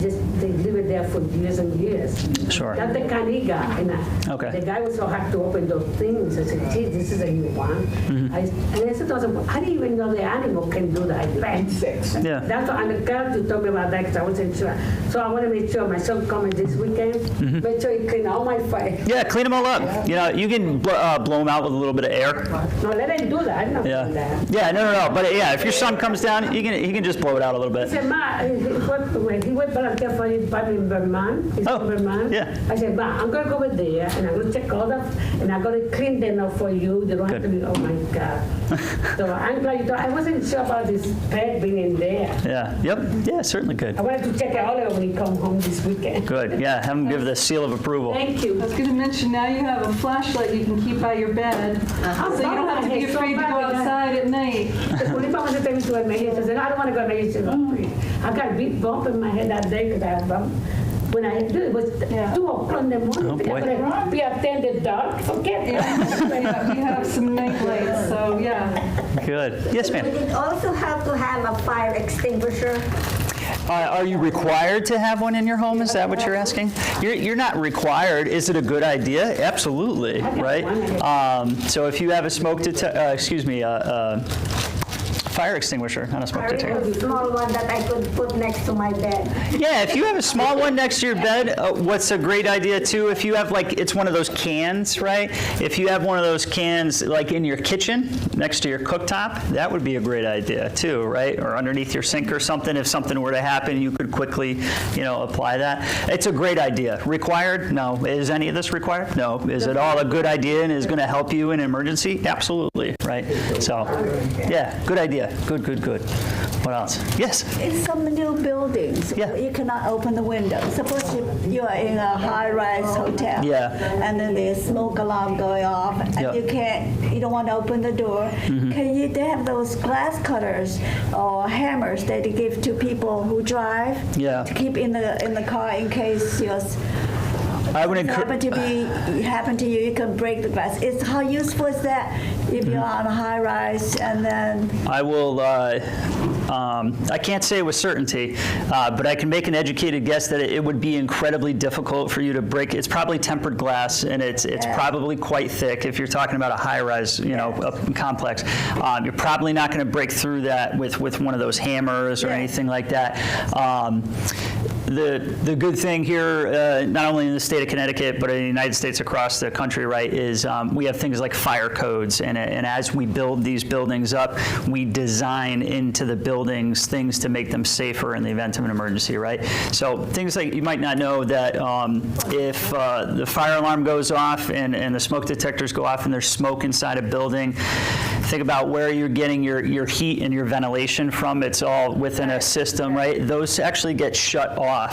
They leave it there for years and years. Sure. That's the kind he got. And Okay. the guy was so hard to open those things. I said, gee, this is a new one. Mm-hmm. And I said to myself, I didn't even know the animal can do that. Insects. Yeah. That's what, and the girl you told me about that because I wasn't sure. So I want to make sure my son coming this weekend, make sure he clean all my fire. Yeah, clean them all up. You know, you can blow them out with a little bit of air. No, let him do that. I'm not Yeah. doing that. Yeah, no. But yeah, if your son comes down, he can just blow it out a little He bit. said, Ma, he went volunteer for his Bible in Vermont. He's Oh, from Vermont. yeah. I said, Ma, I'm going to go over there and I'm going to check all that and I'm going to clean them up for you. They don't have to be, oh my God. So I'm glad you thought, I wasn't sure about this pet being in there. Yeah. Yep. Yeah, certainly good. I wanted to check it all over when he come home this weekend. Good. Yeah, have him give the seal of approval. Thank you. I was going to mention, now you have a flashlight you can keep by your bed, so you don't have to be afraid to go outside at night. The police officer told me to wear my head. I said, I don't want to go to my head. I got a big bump in my head that day because I had a bump. When I did it was 2 o'clock in the morning. Oh, boy. I'm going to be up there in the dark. Forget it. Yeah, you have some night lights, so yeah. Good. Yes, Would ma'am. it also have to have a fire extinguisher? Are you required to have one in your home? Is that what you're asking? You're not required. Is it a good idea? Absolutely, right? So if you have a fire extinguisher, not a smoke Or detector. a small one that I could put next to my bed? Yeah, if you have a small one next to your bed, what's a great idea too, if you have it's one of those cans, right? If you have one of those cans like in your kitchen next to your cooktop, that would be a great idea too, right? Or underneath your sink or something. If something were to happen, you could quickly, apply that. It's a great idea. Required? No. Is any of this required? No. Is it all a good idea and is going to help you in an emergency? Absolutely, right? So, yeah, good idea. Good. What else? Yes? In some new buildings, Yeah. you cannot open the window. Suppose you are in a high-rise hotel, Yeah. and then there's smoke alarm going off, and Yeah. you don't want to open the door. They have those glass cutters or hammers that they give to people who drive Yeah. to keep in the car in case I would happen to you, you can break the glass. How useful is that if you're on a high rise and then? I will, I can't say with certainty, but I can make an educated guess that it would be incredibly difficult for you to break. It's probably tempered glass, and it's probably quite thick. If you're talking about a high-rise, a complex, you're probably not going to break through that with one of those hammers or anything like that. The good thing here, not only in the state of Connecticut, but in the United States across the country, right, is we have things like fire codes, and as we build these buildings up, we design into the buildings things to make them safer in the event of an emergency, right? So things like, you might not know that if the fire alarm goes off and the smoke detectors go off and there's smoke inside a building, think about where you're getting your heat and your ventilation from. It's all within a system, right? Those actually get shut off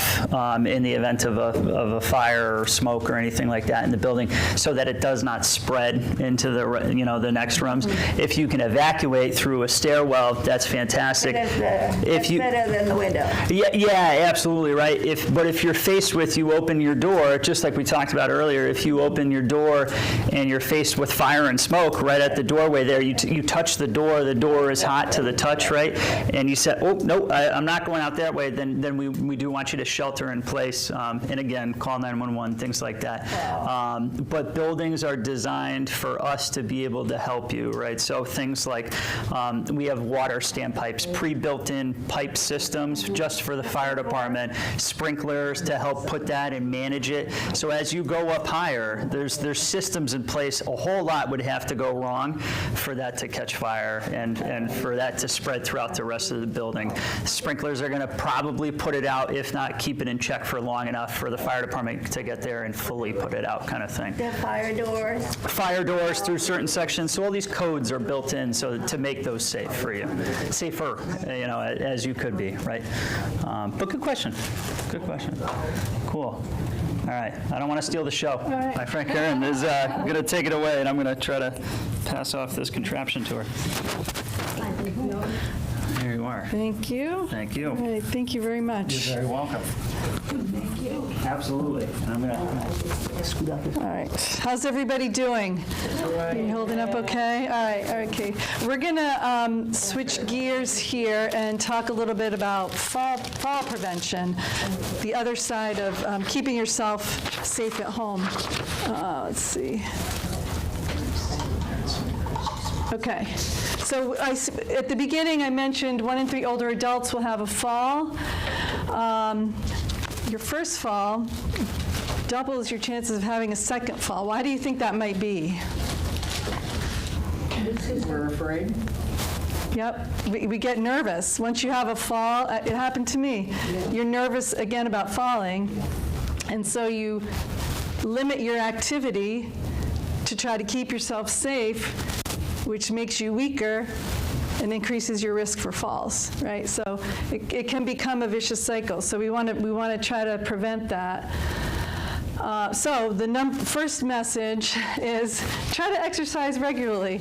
in the event of a fire or smoke or anything like that in the building, so that it does not spread into the next rooms. If you can evacuate through a stairwell, that's fantastic. That's better than the window. Yeah, absolutely, right. But if you're faced with, you open your door, just like we talked about earlier, if you open your door and you're faced with fire and smoke right at the doorway there, you touch the door is hot to the touch, right? And you said, oh, no, I'm not going out that way, then we do want you to shelter in place, and again, call 911, things like that. But buildings are designed for us to be able to help you, right? So things like we have water standpipes, pre-built-in pipe systems just for the fire department, sprinklers to help put that and manage it. So as you go up higher, there's systems in place. A whole lot would have to go wrong for that to catch fire and for that to spread throughout the rest of the building. Sprinklers are going to probably put it out, if not keep it in check for long enough for the fire department to get there and fully put it out, kind of thing. The fire doors. Fire doors through certain sections, so all these codes are built in so to make those safe for you, safer, as you could be, right? But good question. Cool. All right, I don't want to steal the show. My friend Karen is going to take it away, and I'm going to try to pass off this contraption to her. There you are. Thank you. Thank you. All right, thank you very much. You're very welcome. Thank you. Absolutely. And I'm gonna scoot out this. All right. How's everybody doing? You holding up okay? All right. Okay. We're gonna switch gears here and talk a little bit about fall prevention, the other side of keeping yourself safe at home. Let's see. Okay. So at the beginning, I mentioned 1 in 3 older adults will have a fall. Your first fall doubles your chances of having a second fall. Why do you think that might be? We're afraid. Yep, we get nervous. Once you have a fall, it happened to me. You're nervous again about falling, and so you limit your activity to try to keep yourself safe, which makes you weaker and increases your risk for falls, right? So it can become a vicious cycle. So we want to try to prevent that. So the first message is try to exercise regularly.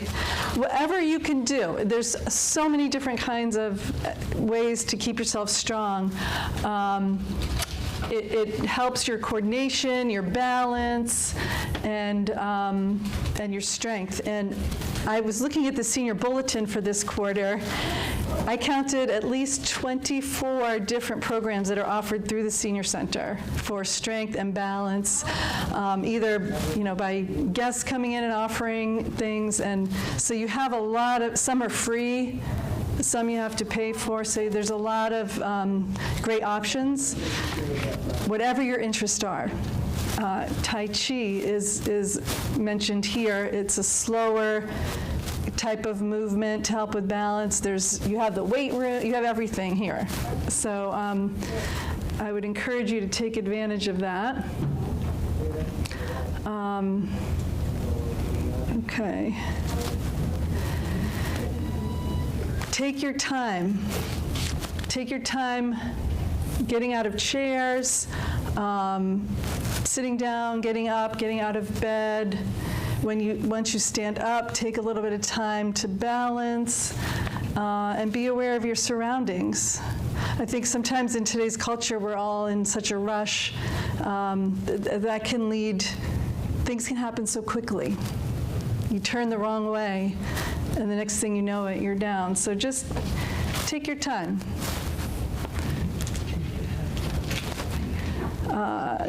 Whatever you can do. There's so many different kinds of ways to keep yourself strong. It helps your coordination, your balance, and your strength. And I was looking at the senior bulletin for this quarter. I counted at least 24 different programs that are offered through the senior center for strength and balance, either by guests coming in and offering things. And so you have a lot of, some are free, some you have to pay for, so there's a lot of great options, whatever your interests are. Tai Chi is mentioned here. It's a slower type of movement to help with balance. You have the weight room, you have everything here. So I would encourage you to take advantage of that. Okay. Take your time. Take your time getting out of chairs, sitting down, getting up, getting out of bed. Once you stand up, take a little bit of time to balance and be aware of your surroundings. I think sometimes in today's culture, we're all in such a rush that can lead, things can happen so quickly. You turn the wrong way, and the next thing you know it, you're down. So just take your time.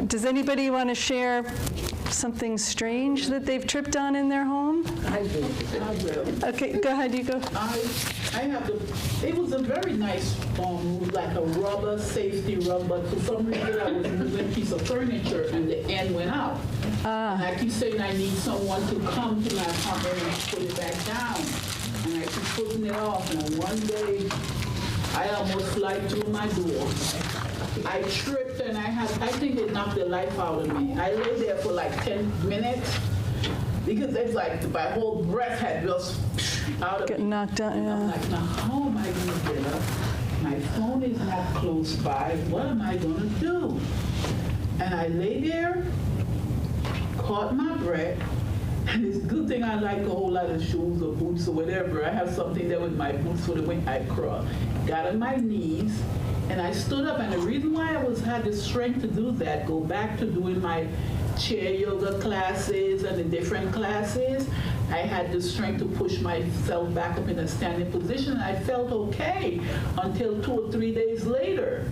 Does anybody want to share something strange that they've tripped on in their home? I will. Okay, go ahead, you go. I have it was a very nice like a rubber, safety rubber, but for some reason I was moving a piece of furniture and the end went out. And I keep saying I need someone to come to my apartment and put it back down. And I keep putting it off, and one day I almost fly through my door. I tripped and I think it knocked the life out of me. I lay there for like 10 minutes because it's like my whole breath had just out of Get me. knocked out, And I'm yeah. like, now how am I going to get up? My phone is not close by. What am I going to do? And I lay there, caught my breath, and it's a good thing I like a whole lot of shoes or boots or whatever. I have something there with my boots for the way I crawl. Got on my knees, and I stood up, and the reason why I had the strength to do that, go back to doing my chair yoga classes and the different classes, I had the strength to push myself back up in a standing position, and I felt okay until 2 or 3 days later.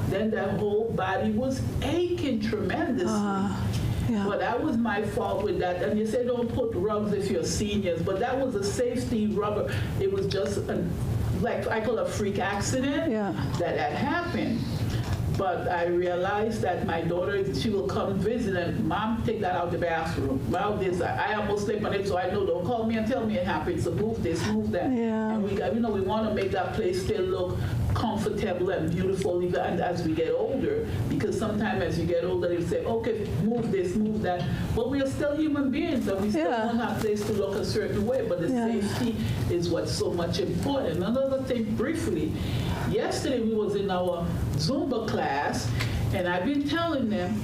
Then the whole body was aching tremendously. Yeah. But that was my fault with that. And you say don't put rugs if you're seniors, but that was a safety rubber. It was just like I call it a freak accident that had happened. But I realized that my daughter, she will come visit and, Mom, take that out the bathroom. Well, this, I almost slept on it, so I know, don't call me and tell me it happened. So move this, move that. Yeah. And we got, we want to make that place still look comfortable and beautiful even as we get older, because sometimes as you get older, they say, okay, move this, move that. But we are still human beings, and we still want our place to look a certain way, but the safety is what's so much important. Another thing, briefly, yesterday we was in our Zumba class, and I've been telling them,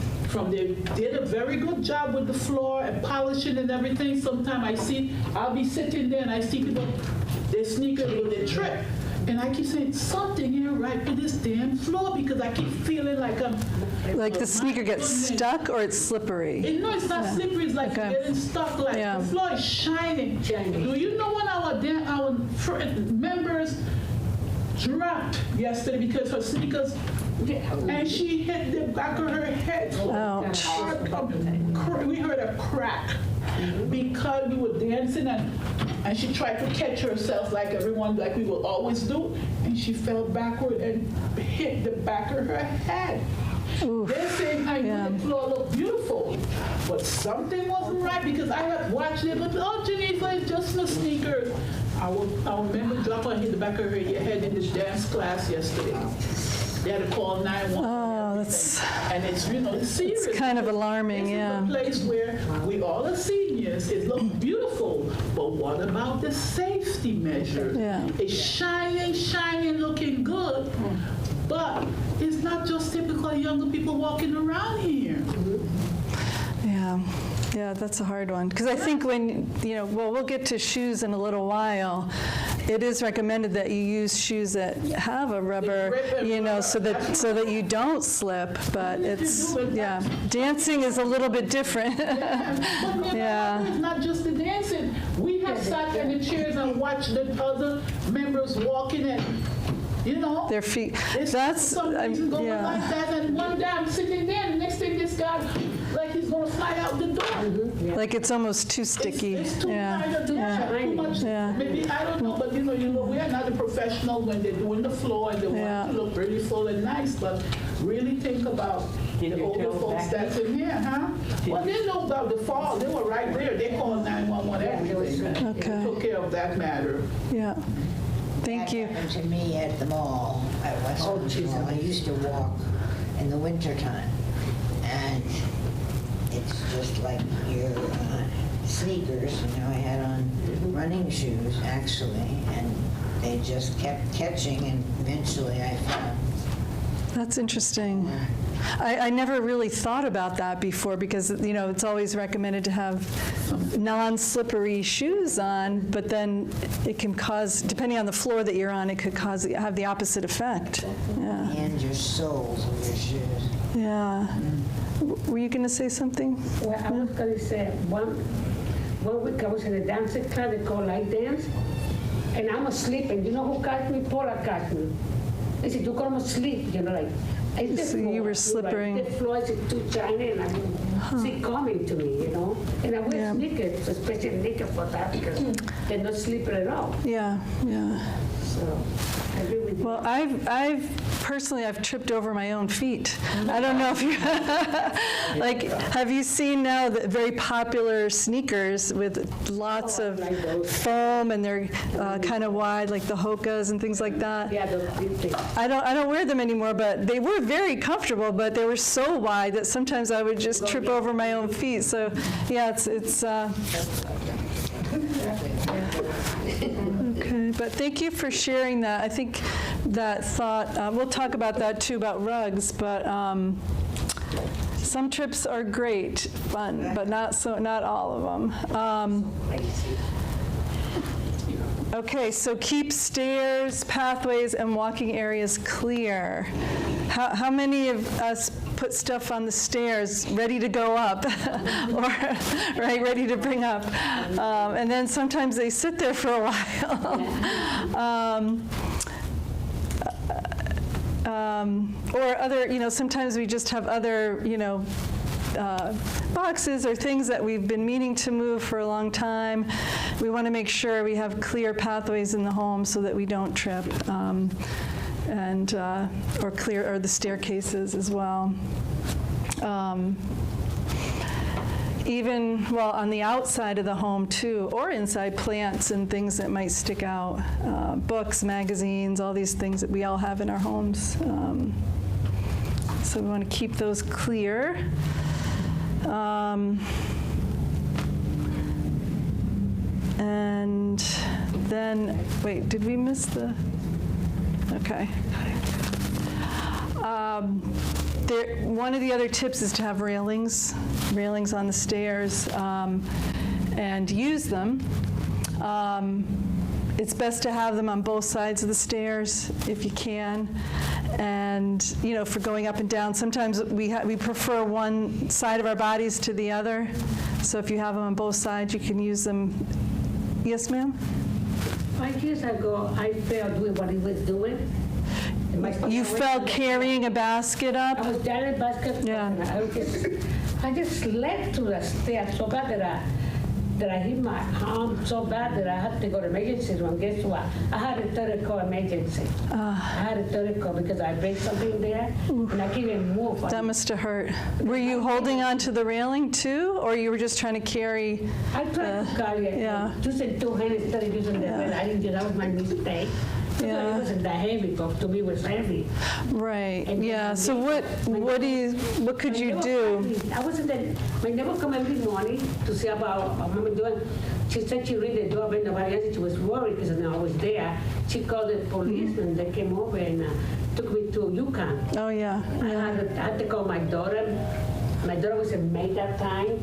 they did a very good job with the floor and polishing and everything. Sometimes I'll be sitting there and I see people, they sneak in with their trip. And I keep saying, something ain't right with this damn floor, because I keep feeling like Like the sneaker gets stuck or it's slippery? No, it's not slippery. It's like Okay. getting stuck. Like Yeah. the floor is shining. Do you know when our members dropped yesterday because her sneakers, and she hit the back of her head. Ouch. We heard a crack because we were dancing and she tried to catch herself like everyone, like we will always do, and she fell backward and hit the back of her head. They're saying I know the floor looked beautiful, but something wasn't right because I had watched it, but Geneva, it's just my sneakers. Our member dropped and hit the back of her head in this dance class yesterday. They had to call 911. Oh, that's, and it's, it's serious. it's kind of alarming, This yeah. is a place where we all are seniors. It looks beautiful, but what about the safety measures? Yeah. It's shining, looking good, but it's not just typical younger people walking around here. Yeah, that's a hard one. Because I think when, well, we'll get to shoes in a little while. It is recommended that you use shoes that have a rubber, so that you don't slip. But it's, dancing is a little bit different. It's not just the dancing. We have sat in the chairs and watched the other members walking and, Their feet. There's That's something going yeah. like that, and one day I'm sitting there, and the next thing this guy, like he's gonna fly out the door. Like it's almost too sticky. It's too yeah. kind of too much. Yeah. Maybe I don't know, but we are not the professionals when they're doing the floor and they want to look really full and nice. But really think about the older folks that's in here, huh? Well, they know about the fall. They were right there. They called 911 everything. Okay. They took care of that matter. Yeah. Thank you. That happened to me at the mall, at Western Mall. I used to walk in the wintertime, and it's just like your sneakers. I had on running shoes, actually, and they just kept catching, and eventually I fell. That's interesting. I never really thought about that before because, it's always recommended to have non-slippery shoes on, but then it can cause, depending on the floor that you're on, it could have the opposite effect. Yeah. And your soles of your shoes. Yeah. Were you going to say something? Well, I was going to say, one week I was in a dancing class, they call light dance, and I'm asleep, and you know who caught me? Paula caught me. I said, you're almost asleep, like, So you were slippering. The floor is too shiny, and she coming to me, And I wear sneakers, especially sneakers for that, because they're not slippery at all. Yeah. So, I agree with you. Well, I've personally tripped over my own feet. I don't know if you, have you seen now the very popular sneakers with lots of foam and they're kind of wide, like the Hokas and things like that? Yeah, those things. I don't wear them anymore, but they were very comfortable, but they were so wide that sometimes I would just trip over my own feet. So, yeah, it's okay, but thank you for sharing that. I think that thought, we'll talk about that too, about rugs, but some trips are great, fun, but not all of them. Okay, so keep stairs, pathways, and walking areas clear. How many of us put stuff on the stairs ready to go up, or ready to bring up? And then sometimes they sit there for a while. Or other, sometimes we just have other, boxes or things that we've been meaning to move for a long time. We want to make sure we have clear pathways in the home so that we don't trip, or the staircases as well. Even, on the outside of the home too, or inside, plants and things that might stick out, books, magazines, all these things that we all have in our homes. So we want to keep those clear. And then, wait, did we miss the? Okay. One of the other tips is to have railings on the stairs, and use them. it's best to have them on both sides of the stairs if you can. And, for going up and down, sometimes we prefer one side of our bodies to the other. So if you have them on both sides, you can use them. Yes, ma'am? 5 years ago, I fell doing what he was doing. You fell carrying a basket up? I was carrying a basket. Yeah. And I just slept to the stairs so bad that I hit my arm so bad that I had to go to emergency room. Guess what? I had a third call emergency. I had a third call because I break something there, and I can't even move. That must have hurt. Were you holding on to the railing too, or you were just trying to carry? I tried to carry it. Yeah. Using 2 hands instead of using the head. I didn't do that. Was my mistake. Yeah. It wasn't that heavy, but to me it was heavy. Right. And Yeah. then So what could you do? I wasn't there. My neighbor come every morning to see about what Mama doing. She said she read the doorbell, nobody answered. She was worried because I was there. She called the policeman. They came over and took me to Yukon. Oh yeah. I had to call my daughter. My daughter was in May that time.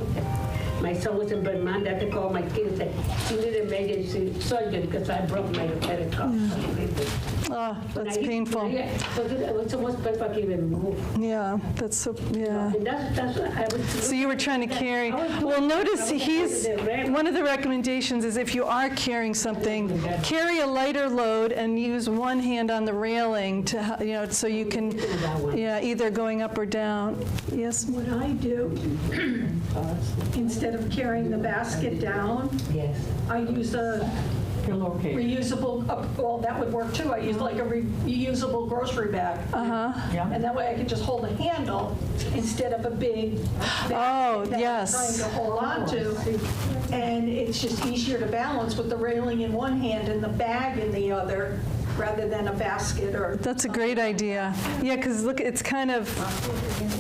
My son was in Vermont. I had to call my kids and say, she needed emergency surgery because I broke my credit card. Oh, that's painful. Yeah, so it was almost best I could even move. Yeah. That's so. Yeah. And that's I was. So you were trying to carry. Well, notice one of the recommendations is if you are carrying something, carry a lighter load and use one hand on the railing to, so you can, either going up or down. Yes. What I do, instead of carrying the basket down, Yes. I use a reusable, well, that would work too. I use like a reusable grocery bag. And that way I can just hold a handle instead of a big Oh, bag that yes. I'm trying to hold on to. And it's just easier to balance with the railing in one hand and the bag in the other, rather than a basket or That's a great idea. Yeah, because look, it's kind of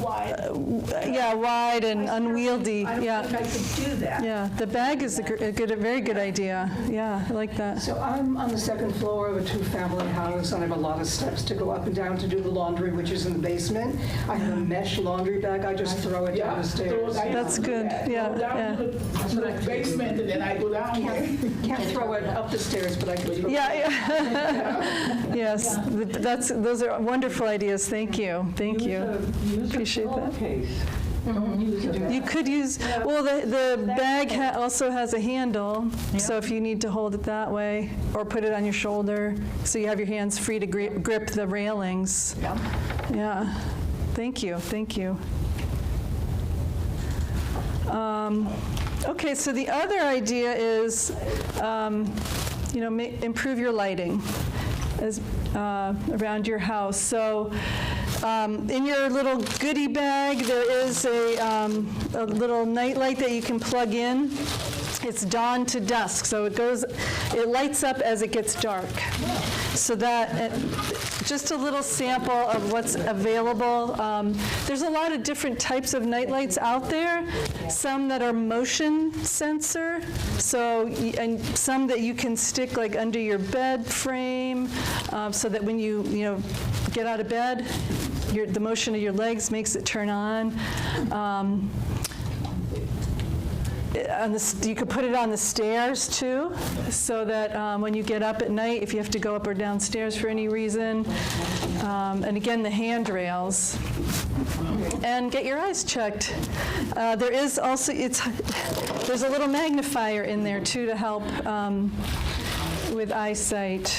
wide. wide and unwieldy. I don't think I could do that. Yeah, the bag is a very good idea. Yeah, I like that. So I'm on the second floor of a 2-family house, and I have a lot of steps to go up and down to do the laundry, which is in the basement. I have a mesh laundry bag. I just throw it down the stairs. That's good. Yeah, Go down to the basement and then I go down there. Can't throw it up the stairs, but I can throw it. Yeah. Yes, those are wonderful ideas. Thank you. Thank you. Appreciate that. You could use, well, the bag also has a handle, so if you need to hold it that way, or put it on your shoulder, so you have your hands free to grip the railings. Yeah. Thank you. Thank you. Okay, so the other idea is, improve your lighting around your house. So in your little goodie bag, there is a little night light that you can plug in. It's dawn to dusk, so it lights up as it gets dark. So that, just a little sample of what's available. There's a lot of different types of night lights out there. Some that are motion sensor, and some that you can stick like under your bed frame, so that when you get out of bed, the motion of your legs makes it turn on. You could put it on the stairs too, so that when you get up at night, if you have to go up or downstairs for any reason, and again, the handrails. And get your eyes checked. There is also, there's a little magnifier in there too to help with eyesight.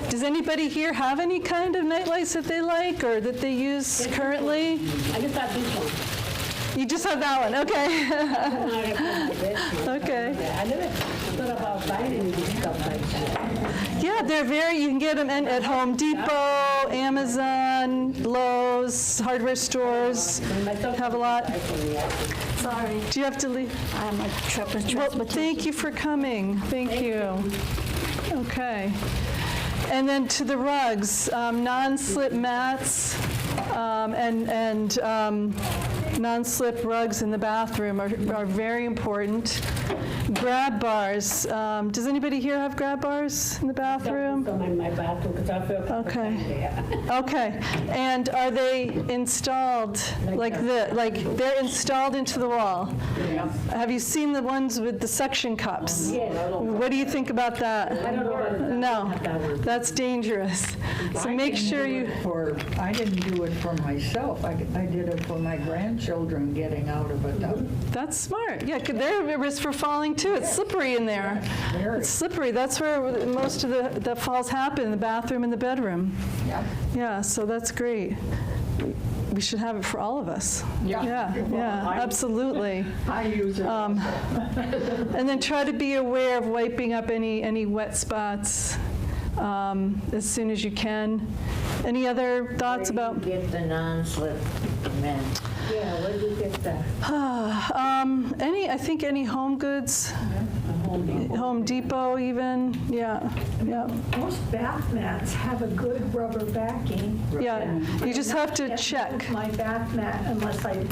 Does anybody here have any kind of night lights that they like or that they use currently? I just got this one. You just have that one, okay. Okay. I never thought about buying any stuff like that. Yeah, you can get them at Home Depot, Amazon, Lowe's, hardware stores, have a lot. Sorry, Do you have to leave? I'm a transportation. Well, thank you for coming. Thank you. Okay. And then to the rugs, non-slip mats and non-slip rugs in the bathroom are very important. grab bars. Does anybody here have grab bars in the bathroom? Some in my bathroom because I feel Okay. there. Okay, and are they installed like they're installed into the wall? Have you seen the ones with the suction cups? Yes. What do you think about that? I don't know about that. No, That one. that's dangerous. So make sure you, I didn't do it for myself. I did it for my grandchildren getting out of it. that's smart. Yeah, 'cause they're at risk for falling too. It's slippery in there. Very. It's slippery. That's where most of the falls happen, in the bathroom and the bedroom. Yeah. Yeah, so that's great. We should have it for all of us. Yeah, absolutely. I use it. And then try to be aware of wiping up any wet spots as soon as you can. Any other thoughts about? Get the non-slip men. Yeah, where do you get that? I think any Home Goods, Home Depot even, yeah. Most bath mats have a good rubber backing. Yeah, you just have to Can't check. move my bath mat unless I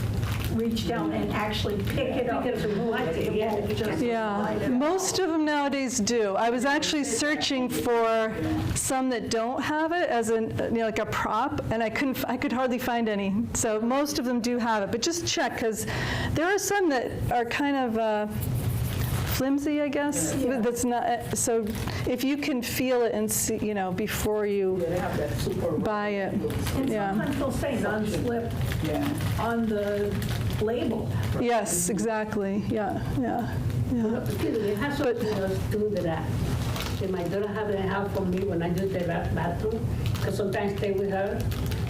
reach down and actually pick it up to wipe it. It won't just slide Yeah, it out. most of them nowadays do. I was actually searching for some that don't have it as like a prop, and I could hardly find any. So most of them do have it, but just check, because there are some that are kind of flimsy, I guess. That's not, so if you can feel it and see, before you They have that super. buy it, And yeah. sometimes they'll say non-slip Yeah. on the label. Yes, exactly, yeah. It has something else too that my daughter have it help for me when I do the bathroom, because sometimes stay with her.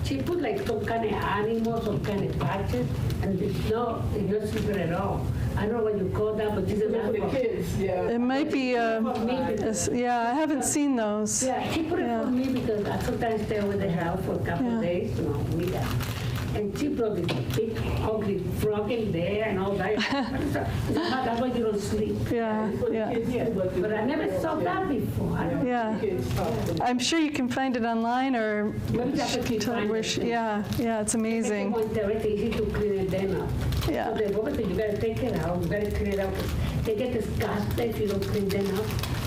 She put like some kind of animals, some kind of patches, and it's not secret at all. I don't know what you call that, but this is not For the for kids, yeah. It might be, for me. Because, yeah, I haven't seen those. yeah, she put it Yeah. for me because I sometimes stay with her for a couple Yeah. of days, me that. And she brought this big ugly frog in there and all that. That's why you don't sleep. Yeah, yeah. But I never saw that before. I don't Yeah, I'm sure you can find it online, or Maybe that's what you find it. yeah, it's amazing. want everything easy to clean it then up. Yeah. So the rubber, you gotta take it out, you gotta clean it out. They get disgusted if you don't clean them up.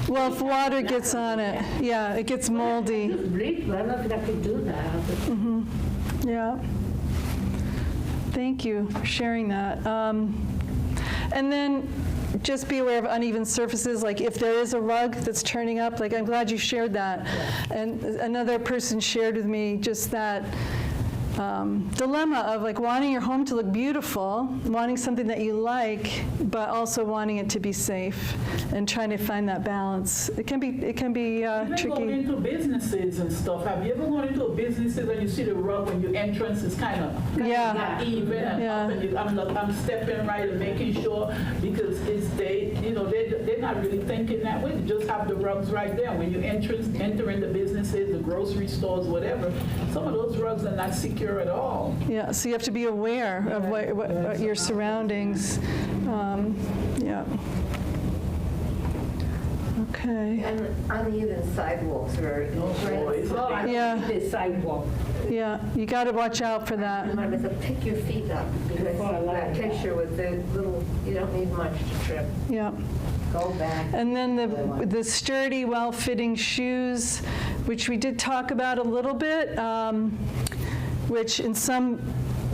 Well, if water gets on it, yeah, it gets moldy. Just bleach, but I don't know if I could do that. Yeah. Thank you for sharing that. And then just be aware of uneven surfaces, like if there is a rug that's turning up, like I'm glad you shared that. And another person shared with me just that dilemma of like wanting your home to look beautiful, wanting something that you like, but also wanting it to be safe, and trying to find that balance. It can be Even going tricky. into businesses and stuff. Have you ever gone into a business and you see the rug when your entrance is kind of Yeah. not even and Yeah. up, and I'm stepping right and making sure, because they're not really thinking that way. They just have the rugs right there. When you enter in the businesses, the grocery stores, whatever, some of those rugs are not secure at all. Yeah, so you have to be aware of what your surroundings. Yeah. Okay. And uneven sidewalks are Yeah. The sidewalk. Yeah, you got to watch out for that. Remember to pick your feet up, because that picture with the little, you don't need much to trip. Yeah. Go back. And then the sturdy, well-fitting shoes, which we did talk about a little bit, which in some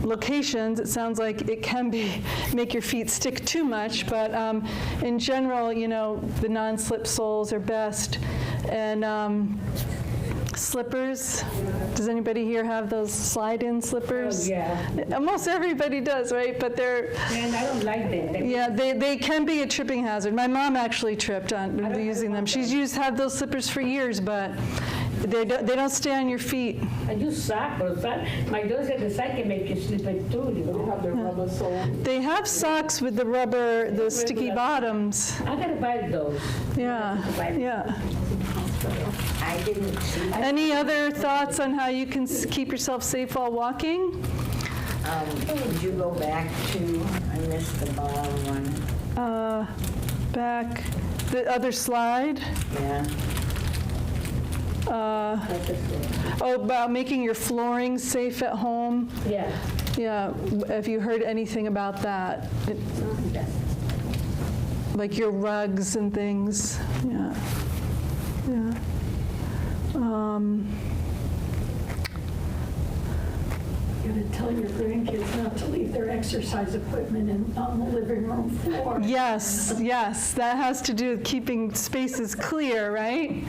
locations, it sounds like it can make your feet stick too much, but in general, the non-slip soles are best. And slippers, does anybody here have those slide-in slippers? Oh, yeah. Almost everybody does, right? But they're, And I don't like them. yeah, they can be a tripping hazard. My mom actually tripped on using them. She's had those slippers for years, but they don't stay on your feet. I use sock, but my daughter said the sock can make you slip it too. They have the rubber sole. They have socks with the rubber, the sticky bottoms. I gotta buy those. Yeah, yeah. I didn't see. Any other thoughts on how you can keep yourself safe while walking? Did you go back to, I missed the bottom one. Back, the other slide. Yeah. About making your flooring safe at home. Yeah. Yeah, have you heard anything about that? like your rugs and things. Yeah. Yeah. You gotta tell your grandkids not to leave their exercise equipment on the living room floor. Yes, yes, that has to do with keeping spaces clear, right?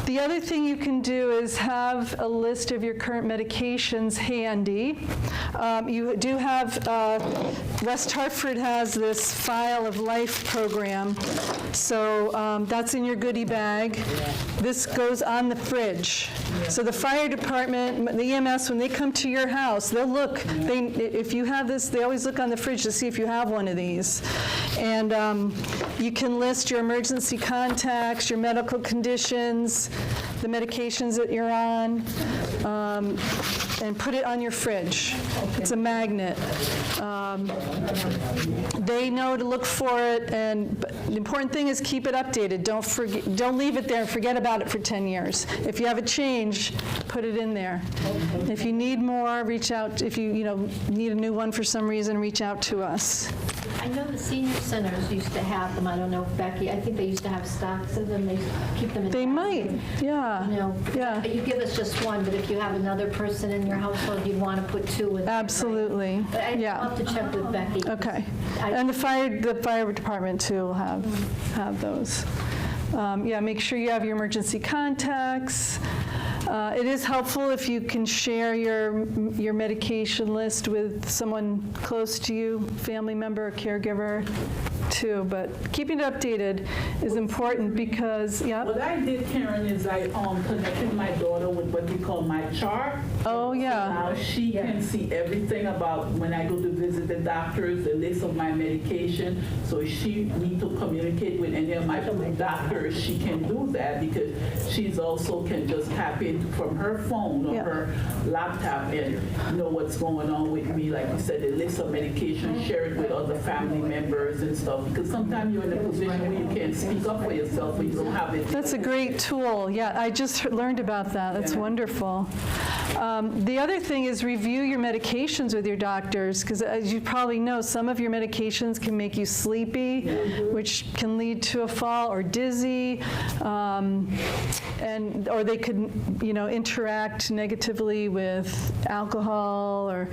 The other thing you can do is have a list of your current medications handy. You do have, West Hartford has this File of Life program, so that's in your goodie bag. This goes on the fridge. So the fire department, the EMS, when they come to your house, they'll look, if you have this, they always look on the fridge to see if you have one of these. And you can list your emergency contacts, your medical conditions, the medications that you're on, and put it on your fridge. It's a magnet. They know to look for it, and the important thing is keep it updated. Don't leave it there and forget about it for 10 years. If you have a change, put it in there. If you need more, reach out. If you need a new one for some reason, reach out to us. I know the senior centers used to have them. I don't know if Becky, I think they used to have stocks of them. They used to keep them in. They might, yeah. Yeah. You give us just one, but if you have another person in your household, you'd want to put two in. Absolutely. Right? But I'll have to check with Becky. Okay. And the fire department too will have those. Yeah, make sure you have your emergency contacts. It is helpful if you can share your medication list with someone close to you, family member, caregiver, too. But keeping it updated is important because, yeah. What I did, Karen, is I connected my daughter with what we call my chart. Oh, yeah. So now she can see everything about when I go to visit the doctors, the list of my medication. So if she need to communicate with any of my doctors, she can do that because she's also can just tap in from her phone or her laptop and know what's going on with me. Like you said, the list of medication, share it with other family members and stuff. Because sometimes you're in a position where you can't speak up for yourself or you don't have it. That's a great tool. Yeah, I just learned about that. That's wonderful. The other thing is review your medications with your doctors, because as you probably know, some of your medications can make you sleepy, which can lead to a fall, or dizzy, or they could, interact negatively with alcohol or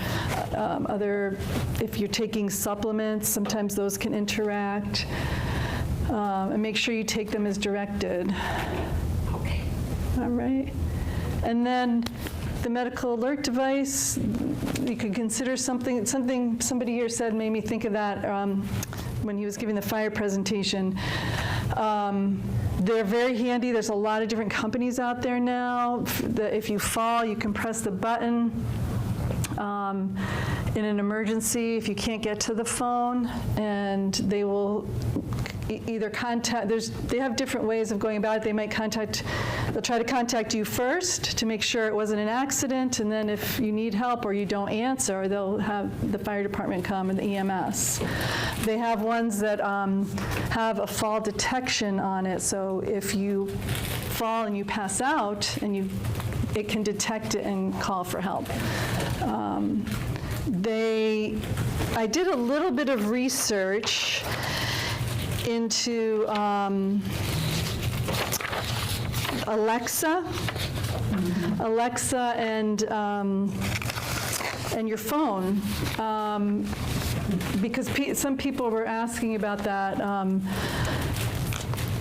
other. If you're taking supplements, sometimes those can interact. And make sure you take them as directed. Okay. All right. And then the medical alert device, you could consider something somebody here said made me think of that when he was giving the fire presentation. They're very handy. There's a lot of different companies out there now. If you fall, you can press the button. In an emergency, if you can't get to the phone, and they will either contact, they have different ways of going about it. They'll try to contact you first to make sure it wasn't an accident, and then if you need help or you don't answer, they'll have the fire department come and the EMS. They have ones that have a fall detection on it, so if you fall and you pass out, and it can detect it and call for help. I did a little bit of research into Alexa, and your phone, because some people were asking about that.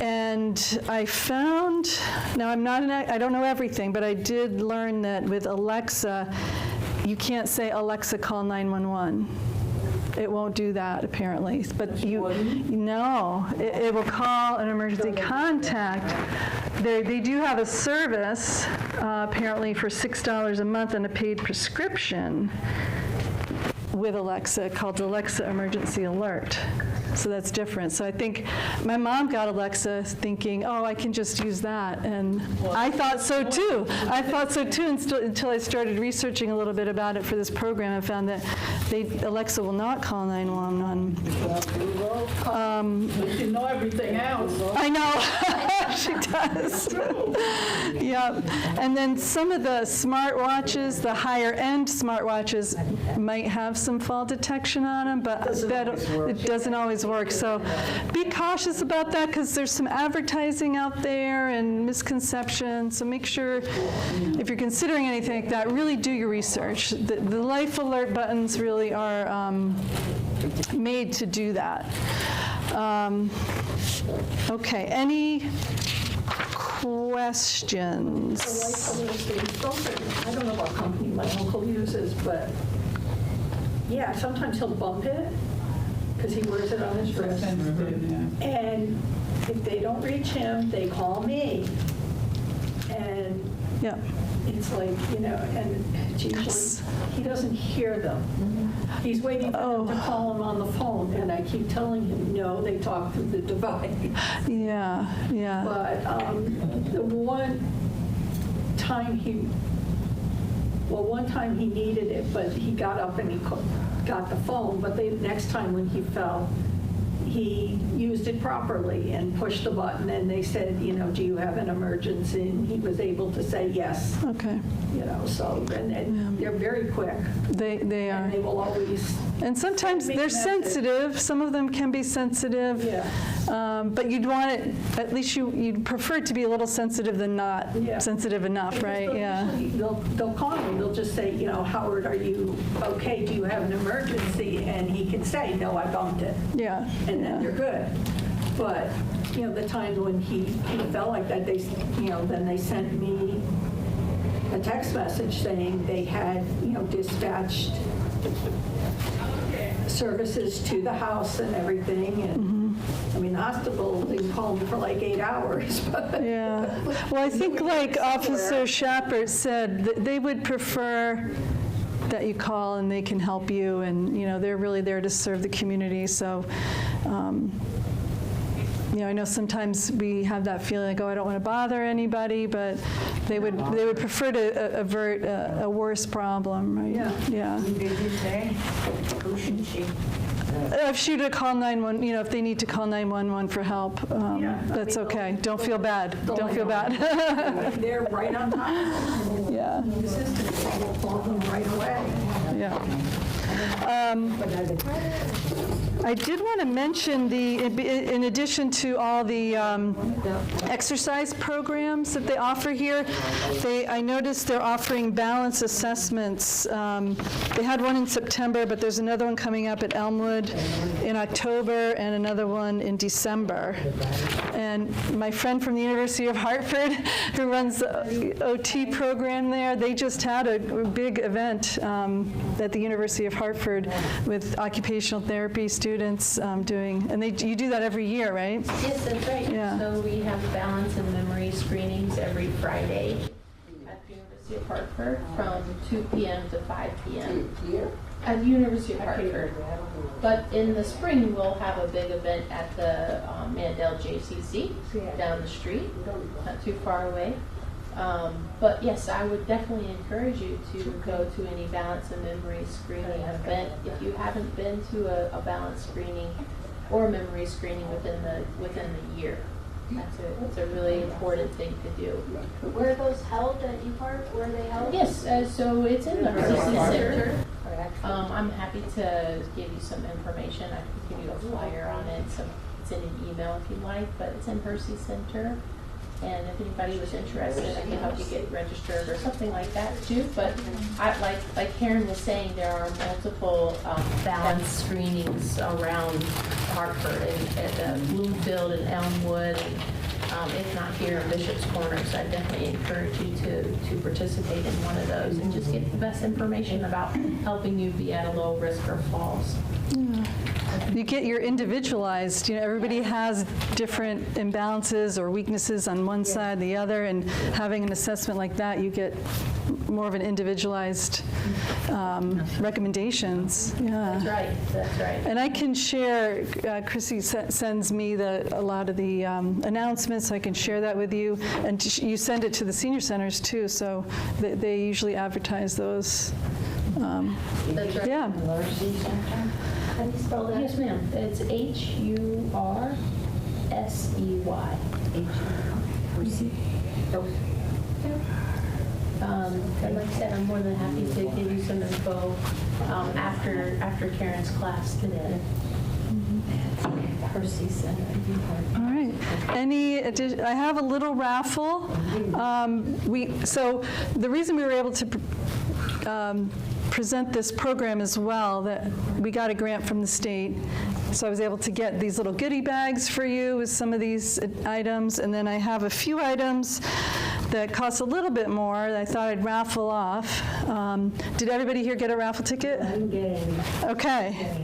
And I found, now I don't know everything, but I did learn that with Alexa, you can't say, Alexa, call 911. It won't do that, apparently. But it will call an emergency contact. They do have a service, apparently, for $6 a month and a paid prescription with Alexa called Alexa Emergency Alert. So that's different. So I think my mom got Alexa thinking, oh, I can just use that. And I thought so too. Until I started researching a little bit about it for this program and found that Alexa will not call 911. But you know everything else. I know. She does. Yep. And then some of the smartwatches, the higher end smartwatches, might have some fall detection on them, but it doesn't always work. So be cautious about that because there's some advertising out there and misconceptions. So make sure if you're considering anything like that, really do your research. The life alert buttons really are made to do that. Okay, any questions? I don't know what company my uncle uses, but yeah, sometimes he'll bump it because he wears it on his wrist. And if they don't reach him, they call me. And Yeah. it's like, and it's usually, he doesn't hear them. He's waiting for them to call him on the phone, and I keep telling him, no, they talk through the device. Yeah, yeah. But the one time one time he needed it, but he got up and he got the phone, but the next time when he fell, he used it properly and pushed the button, and they said, do you have an emergency? And he was able to say yes. Okay. So, and they're very quick. They are. And they will always. And sometimes they're sensitive. Some of them can be sensitive. Yeah. But you'd want it, at least you'd prefer it to be a little sensitive than not sensitive enough, right? Yeah. They'll call me. They'll just say, Howard, are you okay? Do you have an emergency? And he can say, no, I bumped it. Yeah. And then they're good. But, the times when he felt like that, then they sent me a text message saying they had, dispatched services to the house and everything. And I mean, the hospital, they called me for like 8 hours. But Yeah. Well, I think like Officer Shapert said, that they would prefer that you call and they can help you, and they're really there to serve the community. So I know sometimes we have that feeling like, I don't want to bother anybody, but they would prefer to avert a worse problem, right? Yeah. Did you say? Who should she? If she to call 911, if they need to call 911 for help, that's okay. Don't feel bad. Don't feel bad. They're right on time. Yeah. The assistants will call them right away. Yeah. I did want to mention in addition to all the exercise programs that they offer here, I noticed they're offering balance assessments. They had one in September, but there's another one coming up at Elmwood in October and another one in December. And my friend from the University of Hartford, who runs the OT program there, they just had a big event at the University of Hartford with occupational therapy students doing, and you do that every year, right? Yes, that's right. Yeah. So we have balance and memory screenings every Friday at the University of Hartford from 2 p.m. to 5 p.m. Here? At the University of Hartford. But in the spring, we'll have a big event at the Mandel JCC down the street, not too far away. But yes, I would definitely encourage you to go to any balance and memory screening event. If you haven't been to a balance screening or memory screening within the year, it's a really important thing to do. Where are those held at UPark? Where are they held? Yes, so it's in the Hershey Center. I'm happy to give you some information. I can give you a flyer on it. It's in an email if you like, but it's in Hershey Center. And if anybody was interested, I can help you get registered or something like that too. But like Karen was saying, there are multiple balance screenings around Hartford and at Bloomfield and Elmwood, and if not here in Bishop's Corner. So I definitely encourage you to participate in one of those and just get the best information about helping you be at a low risk for falls. Yeah. You get your individualized, everybody has different imbalances or weaknesses on one side, the other, and having an assessment like that, you get more of an individualized recommendations. Yeah. That's right. And I can share, Chrissy sends me a lot of the announcements, so I can share that with you. And you send it to the senior centers too, so they usually advertise those. That's right. Yeah. How do you spell that? Yes, ma'am. It's HURSEY. And like I said, I'm more than happy to give you some info after Karen's class today. Percy Center. All right. I have a little raffle. So the reason we were able to present this program as well, that we got a grant from the state, so I was able to get these little goodie bags for you with some of these items, and then I have a few items that cost a little bit more that I thought I'd raffle off. Did everybody here get a raffle ticket? I didn't get any. Okay.